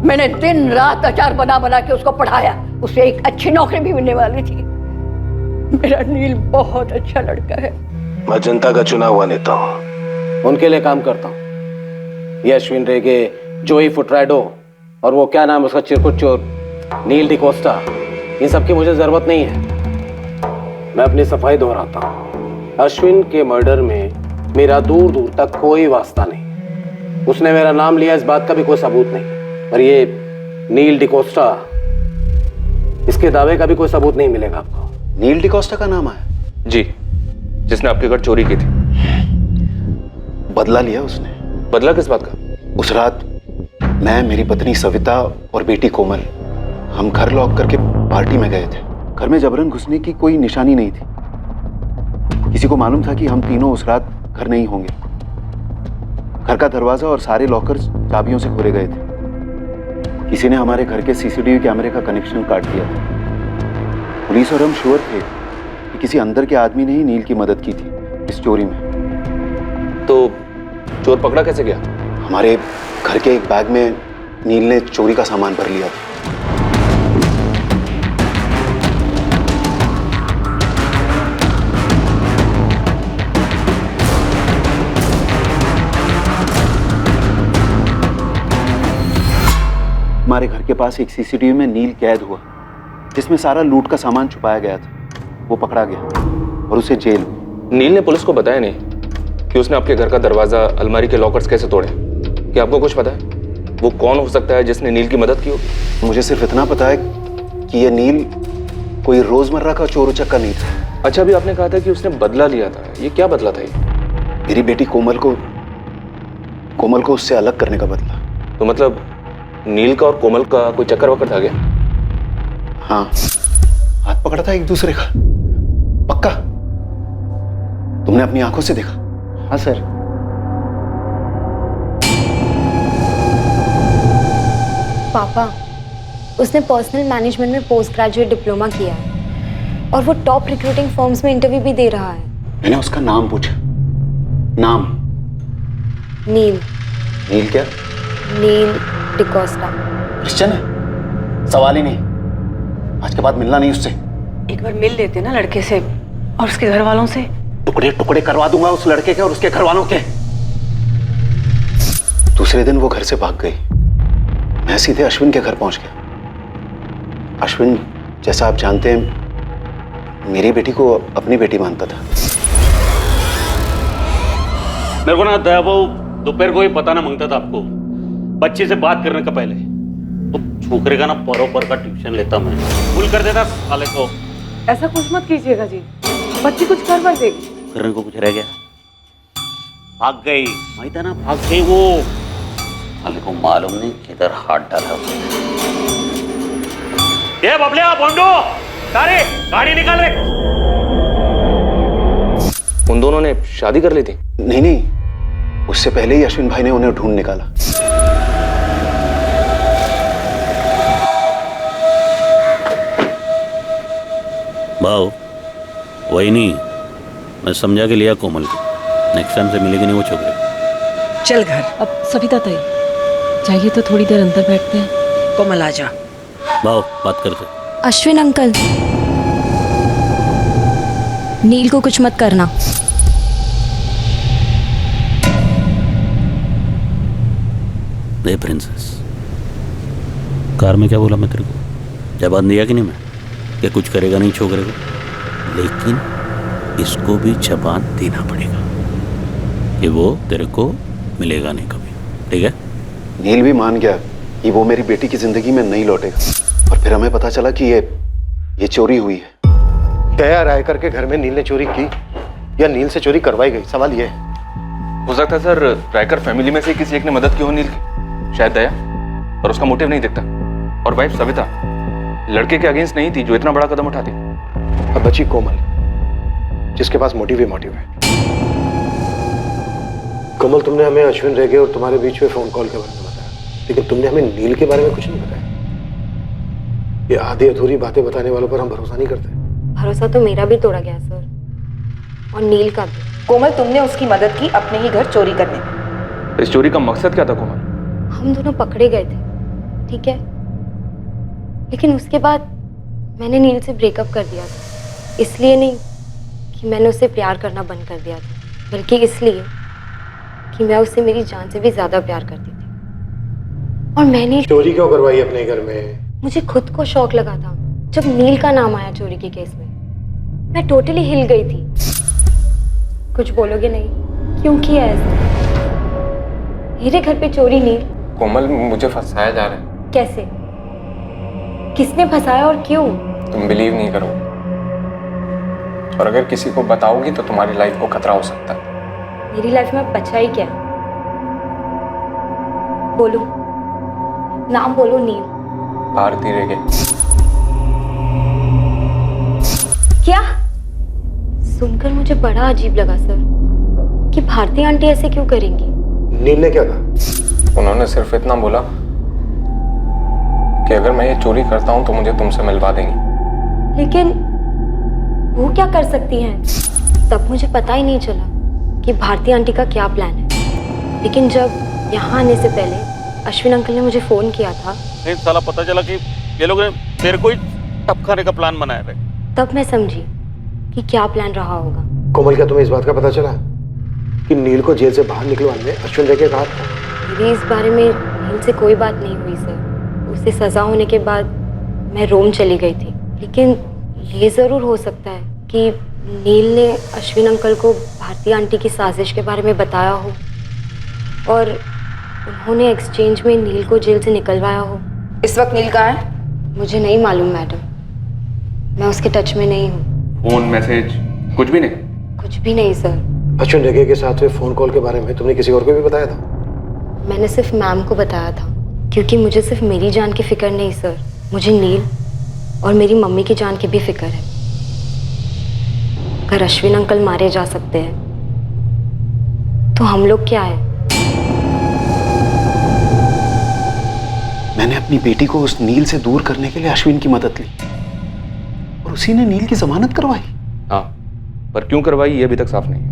मैंने दिन रात अचार बना बना के उसको पढ़ाया। उसे एक अच्छी नौकरी भी मिलने वाली थी। मेरा नील बहुत अच्छा लड़का है। मैं जनता का चुना हुआ नेता हूँ, उनके लिए काम करता हूँ। ये अश्विन रेगे, जोई फुटराडो और वो क्या नाम उसका चिरकुट चोर नील डिकोस्टा, इन सब की मुझे जरूरत नहीं है। मैं अपनी सफाई दोहराता हूँ। अश्विन के मर्डर में मेरा दूर दूर तक कोई वास्ता नहीं। उसने मेरा नाम लिया, इस बात का भी कोई सबूत नहीं। पर ये नील डिकोस्टा, इसके दावे का भी कोई सबूत नहीं मिलेगा आपको। नील डिकोस्टा का नाम है? जी, जिसने आपके घर चोरी की थी। बदला लिया उसने। बदला किस बात का? उस रात मैं, मेरी पत्नी सविता और बेटी कोमल, हम घर लॉक करके पार्टी में गए थे। घर में जबरन घुसने की कोई निशानी नहीं थी। किसी को मालूम था कि हम तीनों उस रात घर नहीं होंगे। घर का दरवाजा और सारे लॉकर्स चाबियों से खोले गए थे। किसी ने हमारे घर के सीसीटीवी कैमरे का कनेक्शन काट दिया था। पुलिस और हम श्योर थे कि किसी अंदर के आदमी ने ही नील की मदद की थी इस चोरी में। तो चोर पकड़ा कैसे गया? हमारे घर के एक बैग में नील ने चोरी का सामान भर लिया था। हमारे घर के पास एक सीसीटीवी में नील कैद हुआ, जिसमें सारा लूट का सामान छुपाया गया था। वो पकड़ा गया और उसे जेल। नील ने पुलिस को बताया नहीं कि उसने आपके घर का दरवाजा, अलमारी के लॉकर्स कैसे तोड़े? क्या आपको कुछ पता है वो कौन हो सकता है जिसने नील की मदद की होगी? मुझे सिर्फ इतना पता है कि ये नील कोई रोजमर्रा का चोर उचक्का नहीं था। अच्छा, अभी आपने कहा था कि उसने बदला लिया था। ये क्या बदला था? ये मेरी बेटी कोमल को उससे अलग करने का बदला। तो मतलब नील का और कोमल का कोई चक्कर वक्कर था क्या? हाँ, हाथ पकड़ा था एक दूसरे का। पक्का? तुमने अपनी आंखों से देखा? हाँ सर। पापा, उसने पर्सनल मैनेजमेंट में पोस्ट ग्रेजुएट डिप्लोमा किया है और वो टॉप रिक्रूटिंग फर्म्स में इंटरव्यू भी दे रहा है। मैंने उसका नाम पूछा। नाम? नील। नील क्या? नील डिकोस्टा। क्रिश्चियन है? सवाल ही नहीं। आज के बाद मिलना नहीं उससे। एक बार मिल लेते ना लड़के से और उसके घर वालों से। टुकड़े टुकड़े करवा दूंगा उस लड़के के और उसके घर वालों के। दूसरे दिन वो घर से भाग गई। मैं सीधे अश्विन के घर पहुंच गया। अश्विन, जैसा आप जानते हैं, मेरी बेटी को अपनी बेटी मानता था। मेरे को ना दयाबो दोपहर को ही पता ना मांगता था आपको। बच्चे से बात करने का पहले तो छोकरे का ना परों पर का ट्यूशन लेता मैं। भूल कर देता साले को। ऐसा कुछ मत कीजिएगा जी, बच्ची कुछ कर बर देगी। करने को कुछ रह गया? भाग गई, माहित है ना, भाग गई वो। साले को मालूम नहीं किधर हाथ डाला उसने। ये बबलिया, बोंडो, तारे, गाड़ी निकाल रे। उन दोनों ने शादी कर ली थी? नहीं, उससे पहले ही अश्विन भाई ने उन्हें ढूंढ निकाला। भाव वही नहीं, मैं समझा के लिया कोमल को। नेक्स्ट टाइम से मिलेगी नहीं वो छोकरे। चल घर। अब सविता ताई, चाहिए तो थोड़ी देर अंदर बैठते हैं। कोमल आ जा। भाव बात करते। अश्विन अंकल, नील को कुछ मत करना। दे प्रिंसेस, कार में क्या बोला मैं तेरे को? जवाब दिया कि नहीं मैं कि कुछ करेगा नहीं छोकरे को? लेकिन इसको भी जबान देना पड़ेगा कि वो तेरे को मिलेगा नहीं कभी, ठीक है? नील भी मान गया कि वो मेरी बेटी की जिंदगी में नहीं लौटेगा। और फिर हमें पता चला कि ये चोरी हुई है। दया राय करके घर में नील ने चोरी की या नील से चोरी करवाई गई, सवाल ये है। हो सकता है सर रायकर फैमिली में से किसी एक ने मदद की हो नील की, शायद दया, और उसका मोटिव नहीं दिखता। और वाइफ सविता लड़के के अगेंस्ट नहीं थी जो इतना बड़ा कदम उठाती। अब बची कोमल, जिसके पास मोटिव ही मोटिव है। कोमल, तुमने हमें अश्विन रेगे और तुम्हारे बीच में फोन कॉल के बारे में बताया, लेकिन तुमने हमें नील के बारे में कुछ नहीं बताया। ये आधी अधूरी बातें बताने वालों पर हम भरोसा नहीं करते। भरोसा तो मेरा भी तोड़ा गया सर, और नील का भी। कोमल, तुमने उसकी मदद की अपने ही घर चोरी करने में। इस चोरी का मकसद क्या था कोमल? हम दोनों पकड़े गए थे, ठीक है, लेकिन उसके बाद मैंने नील से ब्रेकअप कर दिया था। इसलिए नहीं कि मैंने उससे प्यार करना बंद कर दिया था, बल्कि इसलिए कि मैं उससे मेरी जान से भी ज्यादा प्यार करती थी। और मैंने चोरी क्यों करवाई अपने घर में? मुझे खुद को शौक लगा था जब नील का नाम आया चोरी के केस में। मैं टोटली हिल गई थी। कुछ बोलोगे नहीं? क्यों किया ऐसा? मेरे घर पे चोरी नील? कोमल, मुझे फंसाया जा रहा है। कैसे? किसने फंसाया और क्यों? तुम बिलीव नहीं करो, और अगर किसी को बताओगी तो तुम्हारी लाइफ को खतरा हो सकता है। मेरी लाइफ में बचा ही क्या? बोलो, नाम बोलो। नील? भारती रेगे। क्या? सुनकर मुझे बड़ा अजीब लगा सर, कि भारती आंटी ऐसे क्यों करेंगी? नील ने क्या कहा? उन्होंने सिर्फ इतना बोला कि अगर मैं ये चोरी करता हूं तो मुझे तुमसे मिलवा देंगी। लेकिन वो क्या कर सकती हैं? तब मुझे पता ही नहीं चला कि भारती आंटी का क्या प्लान है। लेकिन जब यहाँ आने से पहले अश्विन अंकल ने मुझे फोन किया था, नहीं साला पता चला कि ये लोग ने तेरे को ही टप खाने का प्लान बनाया था। तब मैं समझी कि क्या प्लान रहा होगा। कोमल, क्या तुम्हें इस बात का पता चला कि नील को जेल से बाहर निकलवाने में अश्विन रेगे का हाथ था? मेरी इस बारे में नील से कोई बात नहीं हुई सर। उसे सजा होने के बाद मैं रोम चली गई थी। लेकिन ये ज़रूर हो सकता है कि नील ने अश्विन अंकल को भारती आंटी की साजिश के बारे में बताया हो और उन्होंने एक्सचेंज में नील को जेल से निकलवाया हो। इस वक्त नील कहाँ है? मुझे नहीं मालूम मैडम, मैं उसके टच में नहीं हूँ। फोन मैसेज कुछ भी नहीं? कुछ भी नहीं सर। अश्विन रेगे के साथ हुए फोन कॉल के बारे में तुमने किसी और को भी बताया था? मैंने सिर्फ मैम को बताया था, क्योंकि मुझे सिर्फ मेरी जान की फिक्र नहीं सर, मुझे नील और मेरी मम्मी की जान की भी फिक्र है। अगर अश्विन अंकल मारे जा सकते हैं तो हम लोग क्या है? मैंने अपनी बेटी को उस नील से दूर करने के लिए अश्विन की मदद ली और उसी ने नील की जमानत करवाई। हाँ, पर क्यों करवाई ये अभी तक साफ नहीं है।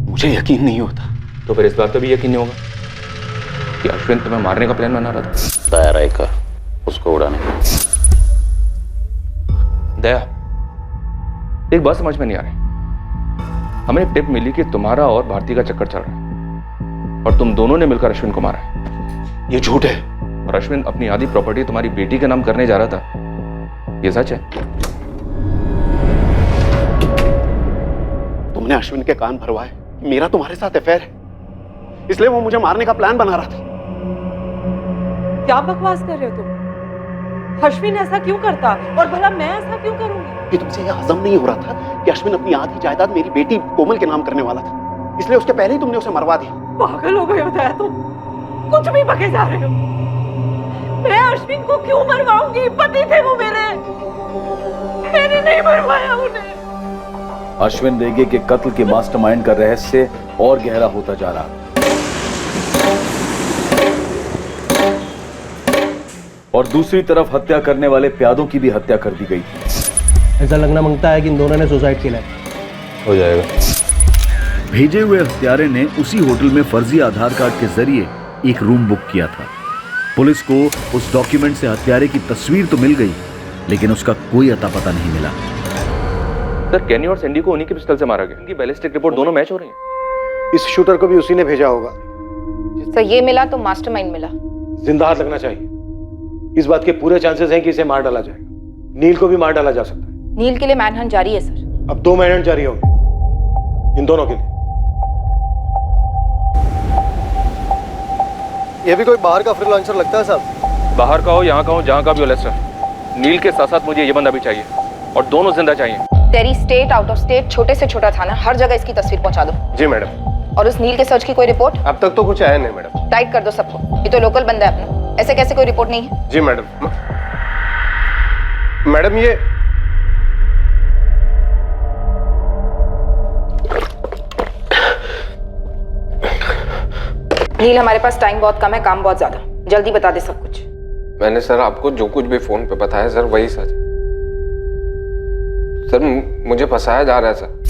मुझे यकीन नहीं होता। तो फिर इस बात का भी यकीन नहीं होगा कि अश्विन तुम्हें मारने का प्लान बना रहा था? दायरा कर उसको उड़ाने का। दया, एक बात समझ में नहीं आ रही। हमें एक टिप मिली कि तुम्हारा और भारती का चक्कर चल रहा है और तुम दोनों ने मिलकर अश्विन को मारा है। ये झूठ है। और अश्विन अपनी आधी प्रॉपर्टी तुम्हारी बेटी के नाम करने जा रहा था, ये सच है? तुमने अश्विन के कान भरवाए मेरा तुम्हारे साथ अफेयर है, इसलिए वो मुझे मारने का प्लान बना रहा था। क्या बकवास कर रहे हो तुम? अश्विन ऐसा क्यों करता और भला मैं ऐसा क्यों करूंगी? कि तुमसे यह हजम नहीं हो रहा था कि अश्विन अपनी आधी जायदाद मेरी बेटी कोमल के नाम करने वाला था, इसलिए उसके पहले ही तुमने उसे मरवा दिया। पागल हो गए हो दया तुम, कुछ भी बके जा रहे हो। मैं अश्विन को क्यों मरवाऊंगी? पति थे वो मेरे, मैंने नहीं मरवाया उन्हें। अश्विन रेगे के कत्ल के मास्टरमाइंड का रहस्य और गहरा होता जा रहा है और दूसरी तरफ हत्या करने वाले प्यादों की भी हत्या कर दी गई थी। ऐसा लगना मांगता है कि इन दोनों ने सुसाइड किया है। हो जाएगा। भेजे हुए हत्यारे ने उसी होटल में फर्जी आधार कार्ड के जरिए एक रूम बुक किया था। पुलिस को उस डॉक्यूमेंट से हत्यारे की तस्वीर तो मिल गई, लेकिन उसका कोई अता पता नहीं मिला। सर, कैनी और सैंडी को उन्हीं के पिस्टल से मारा गया। इनकी बैलिस्टिक रिपोर्ट दोनों मैच हो रही है। इस शूटर को भी उसी ने भेजा होगा। तो ये मिला तो मास्टरमाइंड मिला। जिंदा हाथ लगना चाहिए। इस बात के पूरे चांसेस हैं कि इसे मार डाला जाएगा। नील को भी मार डाला जा सकता है। नील के लिए मैनहंट जारी है सर। अब 2 मैनहंट जारी होंगे इन दोनों के लिए। ये भी कोई बाहर का फ्रीलांसर लगता है साहब। बाहर का हो, यहाँ का हो, जहाँ का भी हो लेस्टर, नील के साथ साथ मुझे ये बंदा भी चाहिए और दोनों जिंदा चाहिए। तेरी स्टेट, आउट ऑफ स्टेट, छोटे से छोटा थाना, हर जगह इसकी तस्वीर पहुंचा दो। जी मैडम। और उस नील के सर्च की कोई रिपोर्ट? अब तक तो कुछ आया नहीं मैडम। टाइट कर दो सबको, ये तो लोकल बंदा है अपना, ऐसे कैसे कोई रिपोर्ट नहीं है? जी मैडम। मैडम ये नील, हमारे पास टाइम बहुत कम है, काम बहुत ज्यादा, जल्दी बता दे सब कुछ। मैंने सर आपको जो कुछ भी फोन पे बताया सर वही सच। सर मुझे फंसाया जा रहा है सर।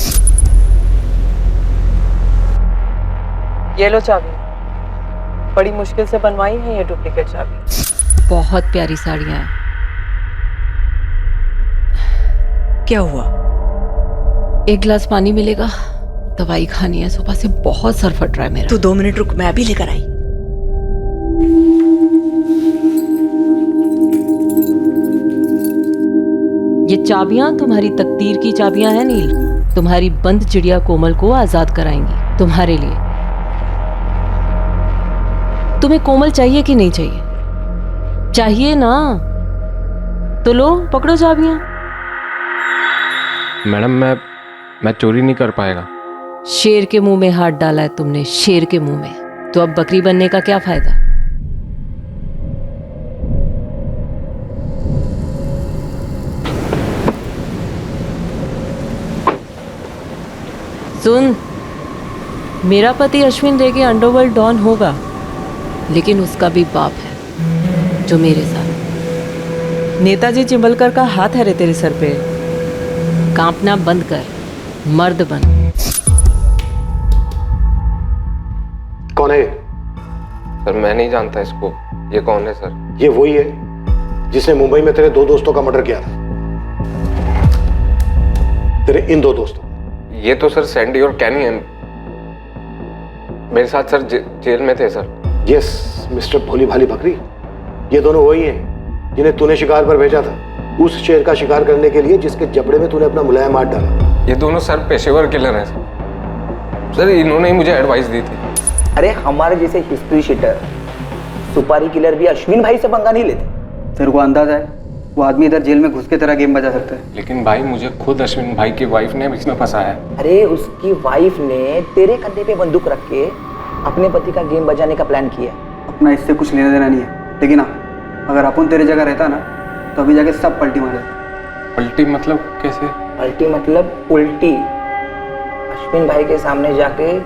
ये लो चाबी, बड़ी मुश्किल से बनवाई है ये डुप्लीकेट चाबी। बहुत प्यारी साड़ियां हैं। क्या हुआ? एक गिलास पानी मिलेगा? दवाई खानी है, सुबह से बहुत सर फट रहा है मेरा। तू 2 मिनट रुक, मैं अभी लेकर आई। ये चाबियां तुम्हारी तकदीर की चाबियां हैं नील। तुम्हारी बंद चिड़िया कोमल को आजाद कराएंगी तुम्हारे लिए। तुम्हें कोमल चाहिए कि नहीं चाहिए? चाहिए ना? तो लो पकड़ो चाबियां। मैडम मैं चोरी नहीं कर पाएगा। शेर के मुंह में हाथ डाला है तुमने, शेर के मुंह में, तो अब बकरी बनने का क्या फायदा? सुन, मेरा पति अश्विन रेगे अंडरवर्ल्ड डॉन होगा, लेकिन उसका भी बाप है जो मेरे साथ। नेताजी चिंबलकर का हाथ है रे तेरे सर पे। कांपना बंद कर, मर्द बन। कौन है? सर मैं नहीं जानता इसको। ये कौन है सर? ये वही है जिसने मुंबई में तेरे 2 दोस्तों का मर्डर किया था। तेरे इन 2 दोस्तों। ये तो सर सैंडी और कैनी हैं। मेरे साथ सर जेल में थे सर। यस मिस्टर भोली भाली बकरी, ये दोनों वही हैं जिन्हें तूने शिकार पर भेजा था, उस शेर का शिकार करने के लिए जिसके जबड़े में तूने अपना मुलायम हाथ डाला। ये दोनों सर पेशेवर किलर हैं सर। इन्होंने ही मुझे एडवाइस दी थी। अरे हमारे जैसे हिस्ट्री शीटर, सुपारी किलर भी अश्विन भाई से पंगा नहीं लेते। तेरे को अंदाजा है वो आदमी इधर जेल में घुस के तरह गेम बजा सकता है। लेकिन भाई मुझे खुद अश्विन भाई की वाइफ ने इसमें फंसाया है। अरे उसकी वाइफ ने तेरे कंधे पे बंदूक रख के अपने पति का गेम बजाने का प्लान किया। अपना इससे कुछ लेना देना नहीं है, लेकिन हाँ अगर अपन तेरे जगह रहता ना तो अभी जाके सब पलटी मारे। पलटी मतलब कैसे? पलटी मतलब उल्टी। अश्विन भाई के सामने जाके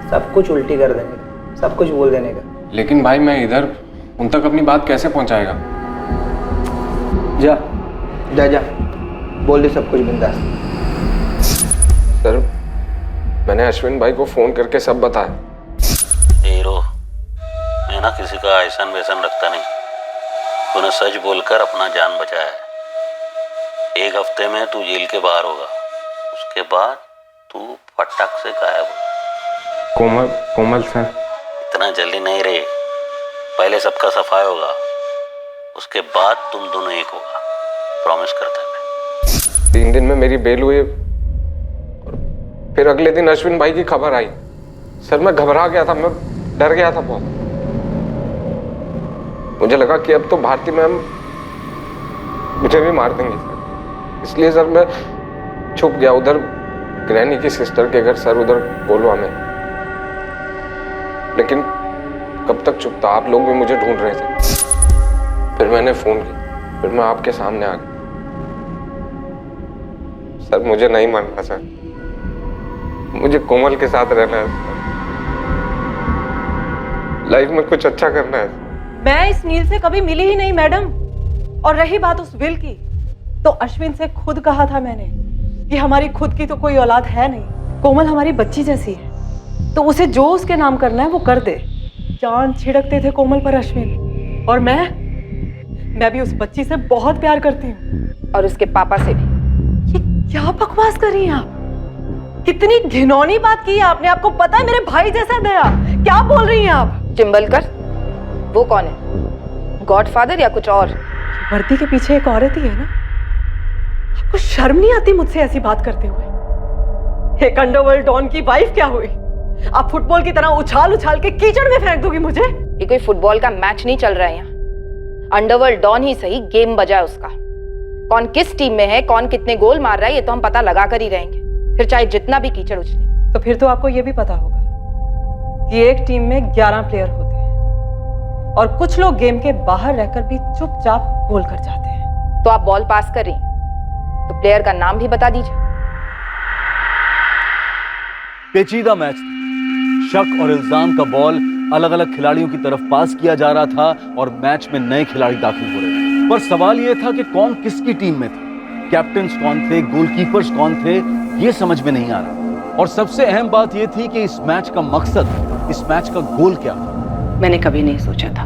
सब कुछ उल्टी कर देने का, सब कुछ बोल देने का। लेकिन भाई मैं इधर उन तक अपनी बात कैसे पहुंचाएगा? जा जा जा बोल दे सब कुछ बिंदास। सर मैंने अश्विन भाई को फोन करके सब बताया। हीरो, मैं ना किसी का ऐसन वैसन रखता नहीं। तूने सच बोलकर अपना जान बचाया है। 1 हफ्ते में तू जेल के बाहर होगा, उसके बाद तू फटाक से गायब होगा। कोमल सर? इतना जल्दी नहीं रे, पहले सबका सफाई होगा, उसके बाद तुम दोनों एक होगा, प्रॉमिस करता मैं। 3 दिन में मेरी बेल हुई, फिर अगले दिन अश्विन भाई की खबर आई। सर मैं घबरा गया था, मैं डर गया था बहुत। मुझे लगा कि अब तो भारती मैम मुझे भी मार देंगी सर, इसलिए सर मैं छुप गया उधर ग्रैनी की सिस्टर के घर सर, उधर कोलवा में। लेकिन कब तक छुप था, आप लोग भी मुझे ढूंढ रहे थे। फिर मैंने फोन किया, फिर मैं आपके सामने आ गया। सर मुझे नहीं मानना सर, मुझे कोमल के साथ रहना है, लाइफ में कुछ अच्छा करना है। मैं इस नील से कभी मिली ही नहीं मैडम। और रही बात उस विल की, तो अश्विन से खुद कहा था मैंने कि हमारी खुद की तो कोई औलाद है नहीं, कोमल हमारी बच्ची जैसी है, तो उसे जो उसके नाम करना है वो कर दे। जान छिड़कते थे कोमल पर अश्विन, और मैं भी उस बच्ची से बहुत प्यार करती हूँ, और उसके पापा से भी। ये क्या बकवास कर रही हैं आप? कितनी घिनौनी बात की है आपने। आपको पता है मेरे भाई जैसा दया, क्या बोल रही हैं आप? चिंबलकर वो कौन है? गॉडफादर या कुछ और? वर्दी के पीछे एक औरत ही है ना। आपको शर्म नहीं आती मुझसे ऐसी बात करते हुए? एक अंडरवर्ल्ड डॉन की वाइफ क्या हुई? आप फुटबॉल की तरह उछाल उछाल के कीचड़ में फेंक दोगी मुझे? ये कोई फुटबॉल का मैच नहीं चल रहा है यहाँ। अंडरवर्ल्ड डॉन ही सही, गेम बजा है उसका। कौन किस टीम में है, कौन कितने गोल मार रहा है, ये तो हम पता लगा कर ही रहेंगे, फिर चाहे जितना भी कीचड़ उछले। तो फिर तो आपको ये भी पता होगा कि एक टीम में 11 प्लेयर होते हैं, और कुछ लोग गेम के बाहर रहकर भी चुपचाप गोल कर जाते हैं। तो आप बॉल पास कर रही, तो प्लेयर का नाम भी बता दीजिए। पेचीदा मैच था। शक और इल्जाम का बॉल अलग अलग खिलाड़ियों की तरफ पास किया जा रहा था और मैच में नए खिलाड़ी दाखिल हो रहे थे। पर सवाल यह था कि कौन किसकी टीम में था, कैप्टन्स कौन थे, गोलकीपर्स कौन थे, यह समझ में नहीं आ रहा। और सबसे अहम बात यह थी कि इस मैच का मकसद, इस मैच का गोल क्या था। मैंने कभी नहीं सोचा था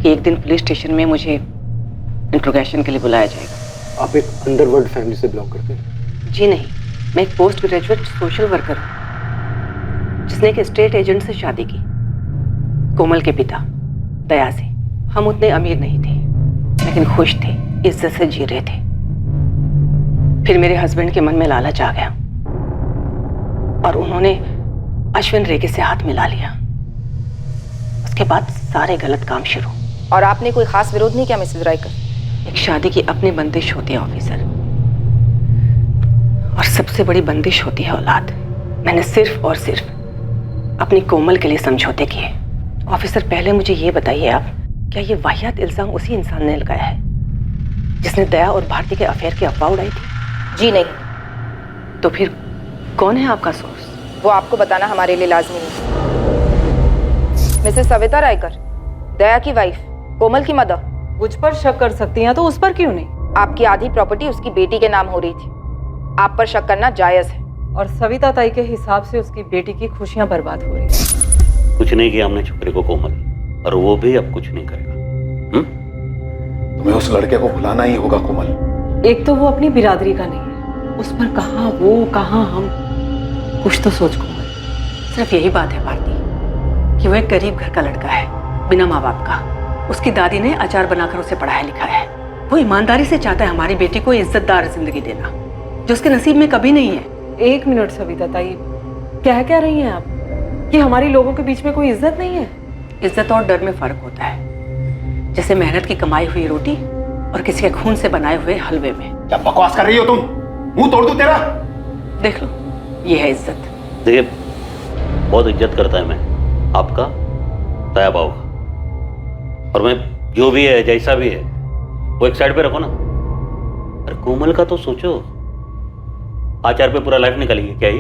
कि एक दिन पुलिस स्टेशन में मुझे इंट्रोगेशन के लिए बुलाया जाएगा। आप एक अंडरवर्ल्ड फैमिली से बिलोंग करते हैं? जी नहीं, मैं एक पोस्ट ग्रेजुएट सोशल वर्कर हूँ जिसने एक स्टेट एजेंट से शादी की, कोमल के पिता दया से। हम उतने अमीर नहीं थे, लेकिन खुश थे, इज्जत से जी रहे थे। फिर मेरे हस्बैंड के मन में लालच आ गया और उन्होंने अश्विन रेगे से हाथ मिला लिया। उसके बाद सारे गलत काम शुरू। और आपने कोई खास विरोध नहीं किया मिसेस रायकर? एक शादी की अपनी बंदिश होती है ऑफिसर, और सबसे बड़ी बंदिश होती है औलाद। मैंने सिर्फ और सिर्फ अपनी कोमल के लिए समझौते किए। ऑफिसर, पहले मुझे ये बताइए आप, क्या ये वाहियात इल्जाम उसी इंसान ने लगाया है जिसने दया और भारती के अफेयर की अफवाह उड़ाई थी? जी नहीं। तो फिर कौन है आपका सोर्स? वो आपको बताना हमारे लिए लाजमी नहीं। मिसेस सविता रायकर, दया की वाइफ, कोमल की मदर। मुझ पर शक कर सकती हैं तो उस पर क्यों नहीं? आपकी आधी प्रॉपर्टी उसकी बेटी के नाम हो रही थी, आप पर शक करना जायज है। और सविता ताई के हिसाब से उसकी बेटी की खुशियां बर्बाद हो रही हैं। कुछ नहीं किया हमने छोकरे को कोमल, और वो भी अब कुछ नहीं करेगा। तुम्हें उस लड़के को भुलाना ही होगा कोमल। एक तो वो अपनी बिरादरी का नहीं है, उस पर कहाँ वो कहाँ हम। कुछ तो सोच कोमल। सिर्फ यही बात है भारती कि वो एक गरीब घर का लड़का है, बिना माँ बाप का। उसकी दादी ने अचार बनाकर उसे पढ़ाया लिखाया है। वो ईमानदारी से चाहता है हमारी बेटी को इज्जतदार जिंदगी देना, जो उसके नसीब में कभी नहीं है। एक मिनट सविता ताई, क्या रही हैं आप कि हमारी लोगों के बीच में कोई इज्जत नहीं है? इज्जत और डर में फर्क होता है, जैसे मेहनत की कमाई हुई रोटी और किसी के खून से बनाए हुए हलवे में। क्या बकवास कर रही हो तुम? मुंह तोड़ दूं तेरा? देख लो, ये है इज्जत। देखिए, बहुत इज्जत करता है मैं आपका, दया भाव का, और मैं जो भी है जैसा भी है वो एक साइड पे रखो ना। अरे कोमल का तो सोचो, आचार पे पूरा लाइफ निकालेगी क्या ये?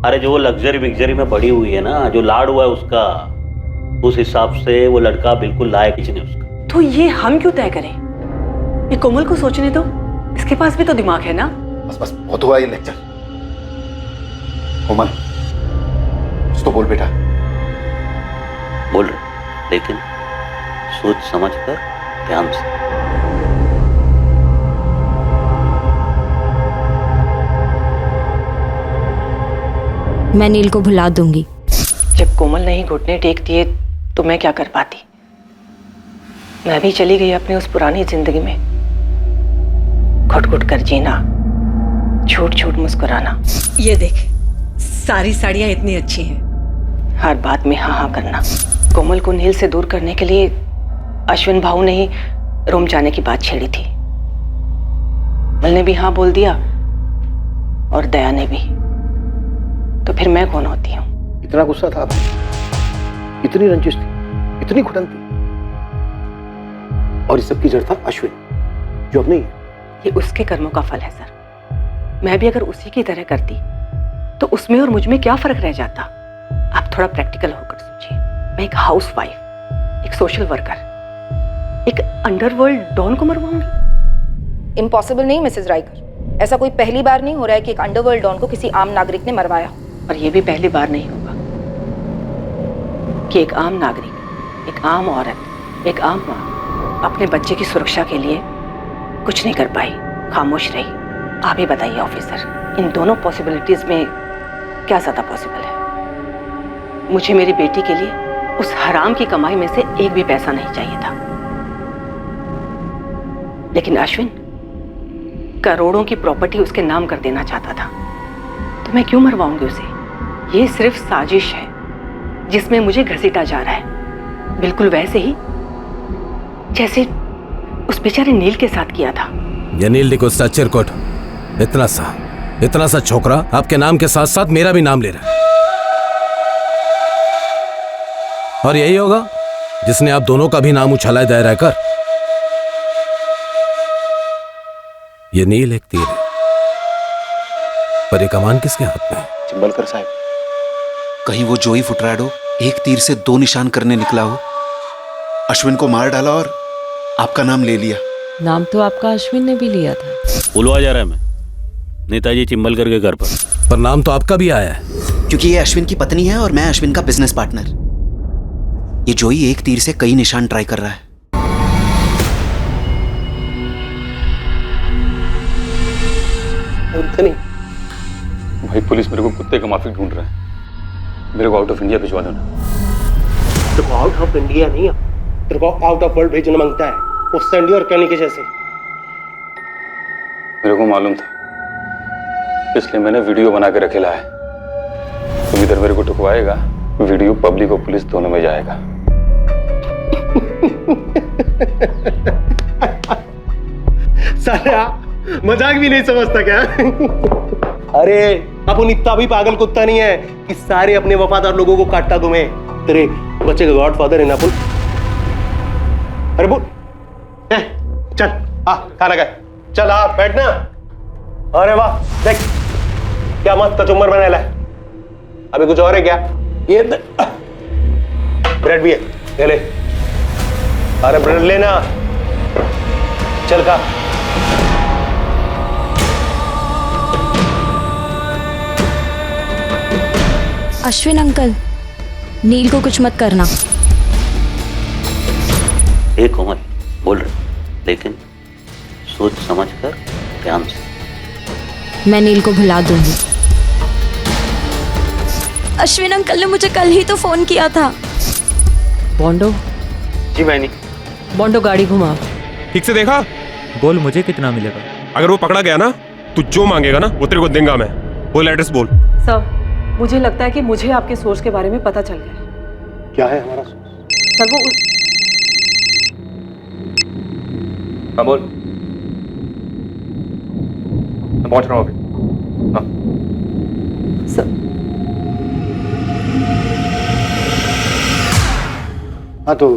अरे जो वो लग्जरी विग्जरी में बड़ी हुई है ना, जो लाड हुआ है उसका, उस हिसाब से वो लड़का बिल्कुल लायक ही नहीं उसका। तो ये हम क्यों तय करें? ये कोमल को सोचने दो, इसके पास भी तो दिमाग है ना। बस बहुत हुआ ये लेक्चर। कोमल, कुछ तो बोल बेटा। बोल रहे, लेकिन सोच समझ कर, ध्यान से। मैं नील को भुला दूंगी। जब कोमल ने ही घुटने टेक दिए तो मैं क्या कर पाती? मैं भी चली गई अपनी उस पुरानी जिंदगी में, घुट घुट कर जीना, झूठ झूठ मुस्कुराना। ये देख, सारी साड़ियां इतनी अच्छी हैं, हर बात में हाँ हाँ करना। कोमल को नील से दूर करने के लिए अश्विन भाऊ ने ही रोम जाने की बात छेड़ी थी। कोमल ने भी हाँ बोल दिया और दया ने भी। तो फिर मैं कौन होती हूँ? इतना गुस्सा था भाई, इतनी रंजिश थी, इतनी घुटन थी, और इस सब की जड़ था अश्विन, जो अब नहीं है। ये उसके कर्मों का फल है सर। मैं भी अगर उसी की तरह करती तो उसमें और मुझ में क्या फर्क रह जाता? आप थोड़ा प्रैक्टिकल होकर सोचिए। मैं एक हाउसवाइफ, एक सोशल वर्कर, एक अंडरवर्ल्ड डॉन को मरवाऊंगी? इम्पॉसिबल नहीं मिसेस राइकर, ऐसा कोई पहली बार नहीं हो रहा है कि एक अंडरवर्ल्ड डॉन को किसी आम नागरिक ने मरवाया। और ये भी पहली बार नहीं होगा कि एक आम नागरिक, एक आम औरत, एक आम माँ अपने बच्चे की सुरक्षा के लिए कुछ नहीं कर पाई, खामोश रही। आप ही बताइए ऑफिसर, इन दोनों पॉसिबिलिटीज में क्या ज्यादा पॉसिबल है? मुझे मेरी बेटी के लिए उस हराम की कमाई में से एक भी पैसा नहीं चाहिए था, लेकिन अश्विन करोड़ों की प्रॉपर्टी उसके नाम कर देना चाहता था। तो मैं क्यों मरवाऊंगी उसे? ये सिर्फ साजिश है जिसमें मुझे घसीटा जा रहा है, बिल्कुल वैसे ही जैसे उस बेचारे नील के साथ किया था। ये नील डिकोस्टा चिरकुट, इतना सा छोकरा आपके नाम के साथ साथ मेरा भी नाम ले रहा है, और यही होगा जिसने आप दोनों का भी नाम उछाला है दया रायकर। ये नील एक तीर है, पर ये कमान किसके हाथ में है? चिंबलकर साहब, कहीं वो जोई फुटराडो एक तीर से 2 निशान करने निकला हो, अश्विन को मार डाला और आपका नाम ले लिया। नाम तो आपका अश्विन ने भी लिया था। बुलवा जा रहा है मैं नेताजी चिंबलकर के घर पर नाम तो आपका भी आया है। क्योंकि ये अश्विन की पत्नी है और मैं अश्विन का बिजनेस पार्टनर। ये जोई एक तीर से कई निशान ट्राई कर रहा है। नहीं भाई, पुलिस मेरे को कुत्ते का माफिक ढूंढ रहा है, मेरे को आउट ऑफ इंडिया भिजवा देना। तेरे को आउट ऑफ इंडिया नहीं, तेरे को आउट ऑफ वर्ल्ड भेजना मांगता है, वो सैंडी और कैनी के जैसे। मेरे को मालूम था इसलिए मैंने वीडियो बना के रखेला है। तुम इधर मेरे को टुकवाएगा, वीडियो पब्लिक और पुलिस दोनों में जाएगा। साला मजाक भी नहीं समझता क्या? अरे अपन इतना भी पागल कुत्ता नहीं है कि सारे अपने वफादार लोगों को काटता घूमे। तेरे बच्चे का गॉडफादर है ना अपन। अरे बोल चल खाना खाए, चल बैठना। अरे वाह देख क्या मस्त कचुम्बर बनाया है। अभी कुछ और है क्या? ये ब्रेड भी है, ये ले। अरे ब्रेड लेना, चल खा। अश्विन अंकल, नील को कुछ मत करना। एक कोमल बोल रहे, लेकिन सोच समझ कर ध्यान से। मैं नील को भुला दूंगी। अश्विन अंकल ने मुझे कल ही तो फोन किया था। बॉन्डो। जी बहनी। बॉन्डो गाड़ी घुमा। ठीक से देखा? बोल मुझे कितना मिलेगा? अगर वो पकड़ा गया ना, तू जो मांगेगा ना वो तेरे को देंगा मैं। बोल एड्रेस बोल। सर मुझे लगता है कि मुझे आपके सोर्स के बारे में पता चल गया है। क्या है हमारा सोर्स? सर वो हाँ बोल। मैं पहुंच रहा हूँ अभी। हाँ। हाँ तो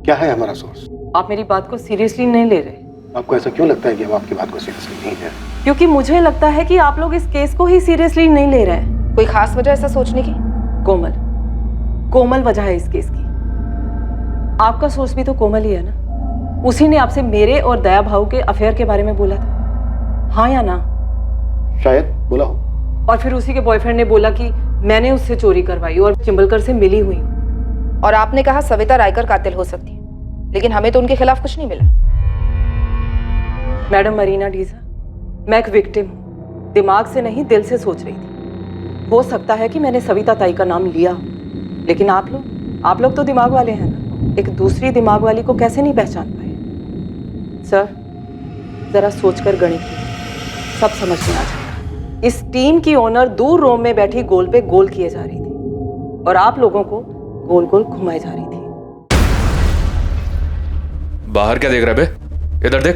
क्या है हमारा सोर्स? आप मेरी बात को सीरियसली नहीं ले रहे। आपको ऐसा क्यों लगता है कि हम आपकी बात को सीरियसली नहीं ले रहे? क्योंकि मुझे लगता है कि आप लोग इस केस को ही सीरियसली नहीं ले रहे हैं। कोई खास वजह ऐसा सोचने की? कोमल वजह है इस केस की। आपका सोर्स भी तो कोमल ही है ना। उसी ने आपसे मेरे और दया भाऊ के अफेयर के बारे में बोला था, हाँ या ना? शायद बोला हो। और फिर उसी के बॉयफ्रेंड ने बोला कि मैंने उससे चोरी करवाई और चिंबलकर से मिली हुई हूँ। और आपने कहा सविता रायकर कातिल हो सकती है, लेकिन हमें तो उनके खिलाफ कुछ नहीं मिला। मैडम मरीना डीजा, मैं एक विक्टिम हूँ, दिमाग से नहीं दिल से सोच रही थी। हो सकता है कि मैंने सविता ताई का नाम लिया, लेकिन आप लोग तो दिमाग वाले हैं ना। एक दूसरी दिमाग वाली को कैसे नहीं पहचान पाए? सर जरा सोचकर गणित कीजिए, सब समझ में आ जाएगा। इस टीम की ओनर दूर रोम में बैठी गोल पे गोल किए जा रही थी और आप लोगों को गोल गोल घुमाई जा रही थी। बाहर क्या देख रहा है बे? इधर देख।